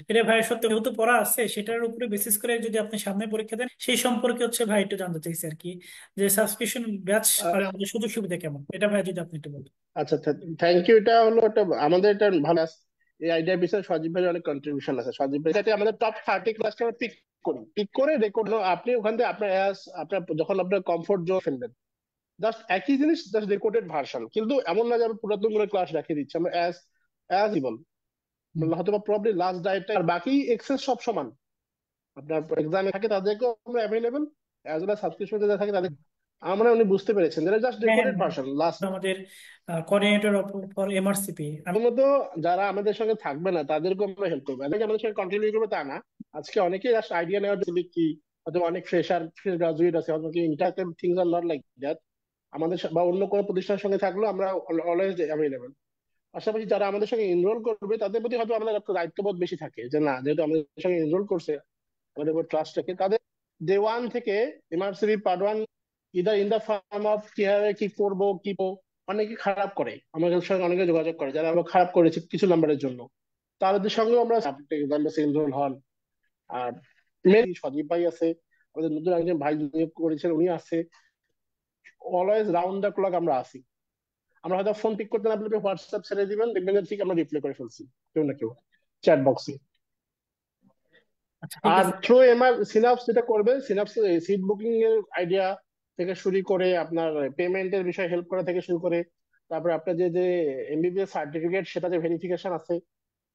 Speaker 1: এটা ভাই সত্যি, যেহেতু পড়া আছে সেটার উপরে বেসিস করে যদি আপনি সামনে পরীক্ষা দেন, সেই সম্পর্কে হচ্ছে ভাই একটু জানতে চাইছি আর কি, যে সাবস্ক্রিপশন ব্যাচ আর আমাদের সুযোগ সুবিধা কেমন, এটা ভাই যদি আপনি একটু বলতেন।
Speaker 3: আচ্ছা, থ্যাংক ইউ। এটা হলো একটা আমাদের এটা ভালো এই আইডিয়া বিষয়ে সজীব ভাইয়ের অনেক কন্ট্রিবিউশন আছে। সজীব ভাই যাতে আমাদের টপ 30 ক্লাসটা আমরা পিক করি, পিক করে রেকর্ড, আপনি ওখান থেকে আপনার আপনার যখন আপনার কমফোর্ট জোন ফেলবেন, জাস্ট একই জিনিস, জাস্ট রেকর্ডেড ভার্সন। কিন্তু এমন না যে আমরা পুরাতন করে ক্লাস রেখে দিচ্ছি, আমরা অ্যাজ অ্যাজ ইবল,
Speaker 1: হুম।
Speaker 3: হয়তো বা প্রবলি লাস্ট ডায়েটটা আর বাকি এক্সেস সব সমান। আপনার এক্সামে থাকে তাদেরকেও আমরা অ্যাভেলেবল, অ্যাজ ওয়েল সাবস্ক্রিপশন যারা থাকে তাদের। আমার মনে হয় উনি বুঝতে পেরেছেন, যারা জাস্ট
Speaker 1: হ্যাঁ
Speaker 3: রেকর্ডেড
Speaker 1: হ্যাঁ,
Speaker 3: ভার্সন লাস্ট।
Speaker 1: আমাদের কোঅর্ডিনেটর ফর এমআরসিপি।
Speaker 3: প্রথমত যারা আমাদের সঙ্গে থাকবে না তাদেরকে আমরা হেল্প করবো, এদেরকে আমাদের সঙ্গে কন্টিনিউ করবে তা না। আজকে অনেকেই জাস্ট আইডিয়া নেওয়ার জন্য কি, হয়তো অনেক ফ্রেশার ফ্রেশ গ্রাজুয়েট আছে, হয়তো interim things are not like that. আমাদের বা অন্য কোনো প্রতিষ্ঠানের সঙ্গে থাকলেও আমরা অলওয়েজ অ্যাভেলেবল। পাশাপাশি যারা আমাদের সঙ্গে এনরোল করবে তাদের প্রতি হয়তো আমাদের একটা দায়িত্ববোধ বেশি থাকে, যে না যেহেতু আমাদের সঙ্গে এনরোল করছে, আমাদের উপর ট্রাস্ট রাখে, তাদের ডে ওয়ান থেকে MRCP part 1 either in the form of কিভাবে কি করবো কি অনেকে খারাপ করে, আমাদের সঙ্গে অনেকে যোগাযোগ করে যারা আমরা খারাপ করেছি কিছু নাম্বারের জন্য, তাদের সঙ্গেও আমরা এনরোল হন। আর মেনলি সজীব ভাই আছে, আমাদের নতুন একজন ভাই নিয়োগ করেছেন উনি আছে, অলওয়েজ রাউন্ড দ্য ক্লক আমরা আসি। আমরা হয়তো ফোন পিক করতে না পারলে হোয়াটসঅ্যাপ ছেড়ে দিবেন, দেখবেন যে ঠিক আমরা রিপ্লাই করে ফেলছি কেউ না কেউ চ্যাট বক্সে।
Speaker 1: আচ্ছা ঠিক
Speaker 3: আর
Speaker 1: আছে।
Speaker 3: থ্রু সিনাপস যেটা করবে, সিনাপস সিট বুকিং এর আইডিয়া থেকে শুরু করে, আপনার পেমেন্টের বিষয়ে হেল্প করা থেকে শুরু করে, তারপরে আপনার যে যে এমবিবিএস সার্টিফিকেট সেটা যে ভেরিফিকেশন আছে,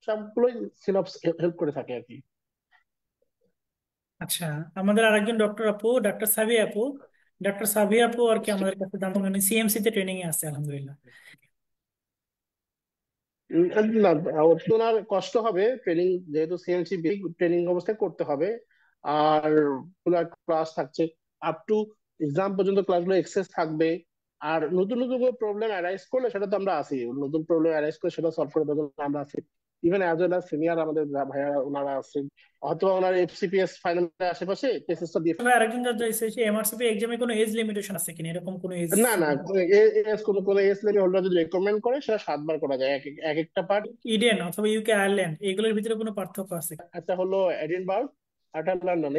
Speaker 3: সবগুলোই সিনাপস হেল্প করে থাকে আর কি।
Speaker 1: আচ্ছা, আমাদের আরেকজন ডক্টর আপু, ডাক্তার সাবিয়া আপু, ডাক্তার সাবিয়া আপু আর কি আমাদের কাছে জানতে, মানে সিএমসি তে ট্রেনিং এ আছে আলহামদুলিল্লাহ।
Speaker 3: উম, না, ওর তো ওনার কষ্ট হবে ট্রেনিং, যেহেতু সিএনসি ট্রেনিং অবস্থায় করতে হবে। আর ক্লাস থাকছে আপ টু এক্সাম পর্যন্ত, ক্লাসগুলো এক্সেস থাকবে। আর নতুন নতুন কোনো প্রবলেম অ্যারাইজ করলে সেটা তো আমরা আছি, নতুন প্রবলেম অ্যারাইজ করলে সেটা সলভ করে দেওয়ার জন্য আমরা আছি। Even as well as senior আমাদের ভাইয়া ওনারা আছেন, অথবা ওনার এফসিপিএস ফাইনালের আশেপাশে টেস্টটা দিয়ে।
Speaker 1: ভাই আরেকজন যা চাইছে যে এমআরসিপি এক্সামে কোনো এজ লিমিটেশন আছে কিনা, এরকম কোনো এজ?
Speaker 3: না না, কোনো কোনো এস লেভেল হোল্ডার যদি রেকমেন্ড করে সেটা 7 বার করা যায়, এক একটা পার্ট।
Speaker 1: ইডেন অথবা ইউকে আয়ারল্যান্ড এগুলোর ভিতরে কোনো পার্থক্য আছে?
Speaker 3: একটা হলো এডিনবার্গ, একটা লন্ডন,